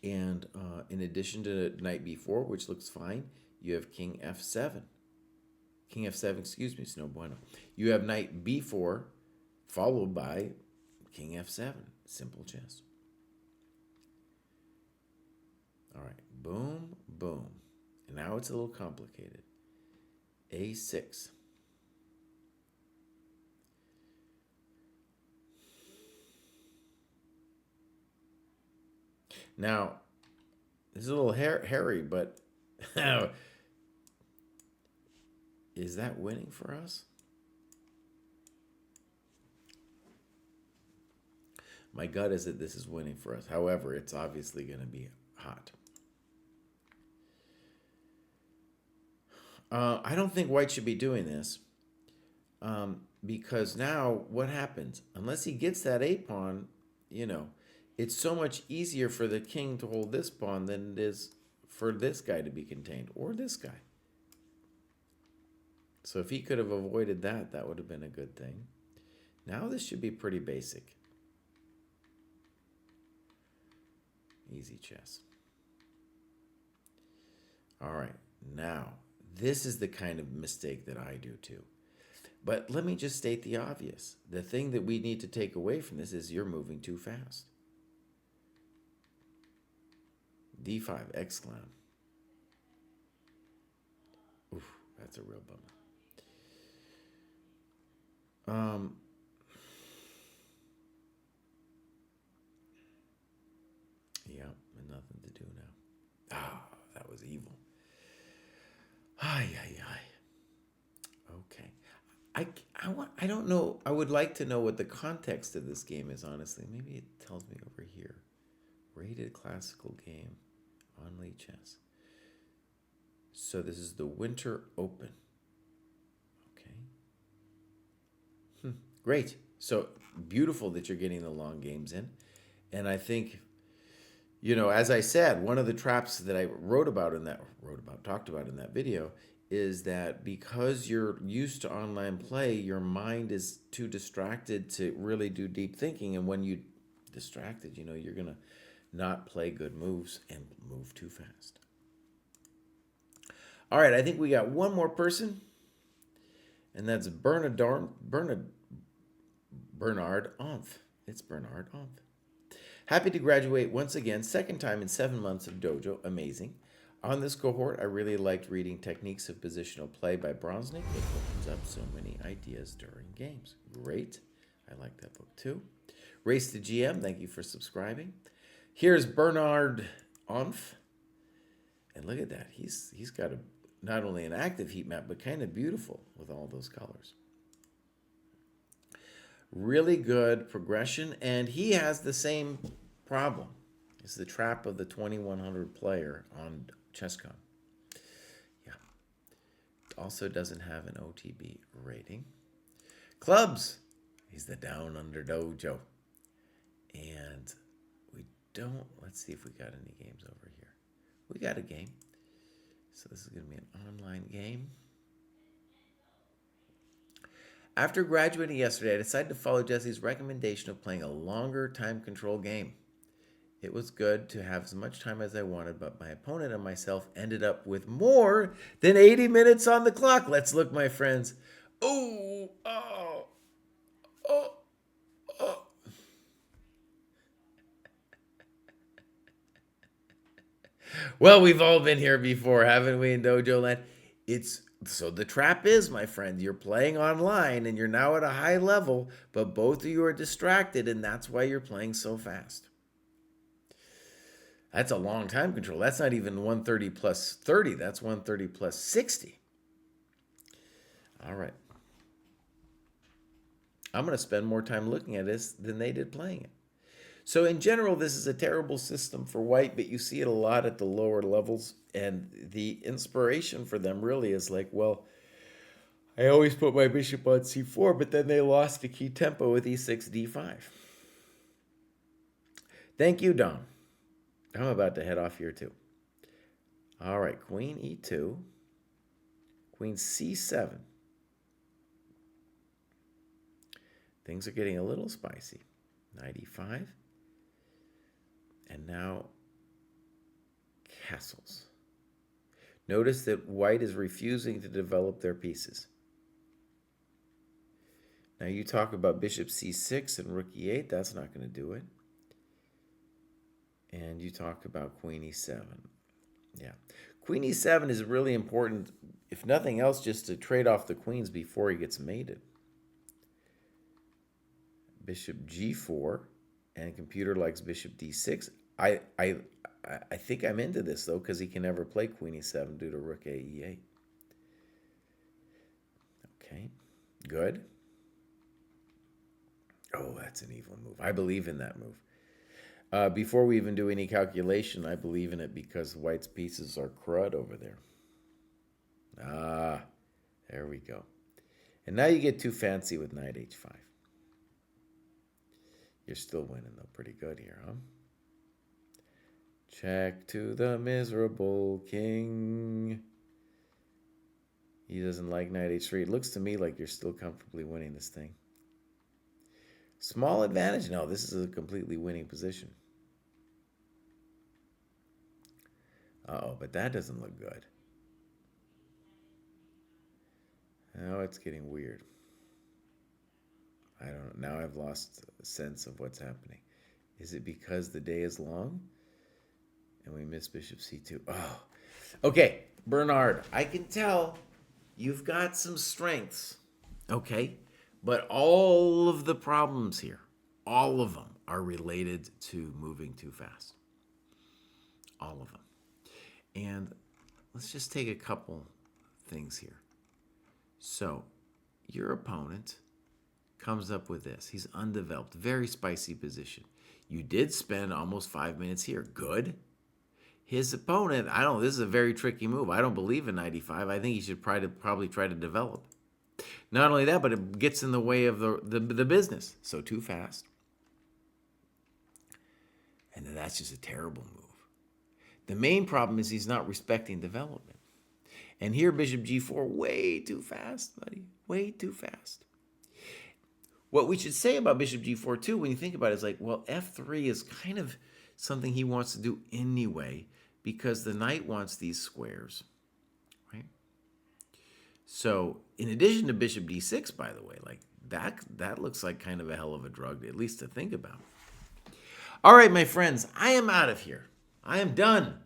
And in addition to knight b4, which looks fine, you have king f7. King f7, excuse me, it's no bueno. You have knight b4 followed by king f7. Simple chess. All right, boom, boom. And now it's a little complicated. a6. Now, this is a little hairy, but is that winning for us? My gut is that this is winning for us. However, it's obviously going to be hot. I don't think white should be doing this because now what happens? Unless he gets that a pawn, you know, it's so much easier for the king to hold this pawn than it is for this guy to be contained, or this guy. So if he could have avoided that, that would have been a good thing. Now this should be pretty basic. Easy chess. All right, now this is the kind of mistake that I do too. But let me just state the obvious. The thing that we need to take away from this is you're moving too fast. d5, exclam. Oof, that's a real bummer. Yeah, and nothing to do now. Ah, that was evil. Ay, ay, ay. Okay. I don't know. I would like to know what the context of this game is, honestly. Maybe it tells me over here. Rated classical game on Lee Chess. So this is the Winter Open. Okay. Great. So beautiful that you're getting the long games in. And I think, you know, as I said, one of the traps that I talked about in that video is that because you're used to online play, your mind is too distracted to really do deep thinking. And when you're distracted, you know, you're going to not play good moves and move too fast. All right, I think we got one more person, and that's Bernard Onth. It's Bernard Onth. Happy to graduate once again, second time in 7 months of dojo. Amazing. On this cohort, I really liked reading Techniques of Positional Play by Bronsnik. It opens up so many ideas during games. Great. I like that book too. Race to GM, thank you for subscribing. Here's Bernard Onth. And look at that. He's got not only an active heat map, but kind of beautiful with all those colors. Really good progression, and he has the same problem. It's the trap of the 2100 player on ChessCon. Yeah. Also doesn't have an OTB rating. Clubs. He's the Down Under Dojo. And we don't, let's see if we got any games over here. We got a game. So this is going to be an online game. After graduating yesterday, I decided to follow Jesse's recommendation of playing a longer time control game. It was good to have as much time as I wanted, but my opponent and myself ended up with more than 80 minutes on the clock. Let's look, my friends. Oh. Well, we've all been here before, haven't we, in Dojo Land? So the trap is, my friend, you're playing online and you're now at a high level, but both of you are distracted, and that's why you're playing so fast. That's a long time control. That's not even 130 plus 30. That's 130 plus 60. All right. I'm going to spend more time looking at this than they did playing it. So in general, this is a terrible system for white, but you see it a lot at the lower levels. And the inspiration for them really is like, well, I always put my bishop on c4, but then they lost the key tempo with e6, d5. Thank you, Dom. I'm about to head off here too. All right, queen e2, queen c7. Things are getting a little spicy. Knight e5. And now castles. Notice that white is refusing to develop their pieces. Now you talk about bishop c6 and rook e8. That's not going to do it. And you talk about queen e7. Yeah. Queen e7 is really important, if nothing else, just to trade off the queens before he gets mated. Bishop g4, and computer likes bishop d6. I think I'm into this, though, because he can never play queen e7 due to rook a e8. Okay, good. Oh, that's an evil move. I believe in that move. Before we even do any calculation, I believe in it because white's pieces are crud over there. Ah, there we go. And now you get too fancy with knight h5. You're still winning, though. Pretty good here, huh? Check to the miserable king. He doesn't like knight h3. It looks to me like you're still comfortably winning this thing. Small advantage? No, this is a completely winning position. Uh-oh, but that doesn't look good. Now it's getting weird. I don't know. Now I've lost a sense of what's happening. Is it because the day is long? And we miss bishop c2. Oh, okay, Bernard, I can tell you've got some strengths, okay? But all of the problems here, all of them are related to moving too fast. All of them. And let's just take a couple things here. So your opponent comes up with this. He's undeveloped, very spicy position. You did spend almost 5 minutes here. Good. His opponent, I don't know, this is a very tricky move. I don't believe in 95. I think he should probably try to develop. Not only that, but it gets in the way of the business. So too fast. And then that's just a terrible move. The main problem is he's not respecting development. And here, bishop g4, way too fast, buddy. Way too fast. What we should say about bishop g4 too, when you think about it, is like, well, f3 is kind of something he wants to do anyway, because the knight wants these squares, right? So in addition to bishop d6, by the way, like that looks like kind of a hell of a drug, at least to think about. All right, my friends, I am out of here. I am done.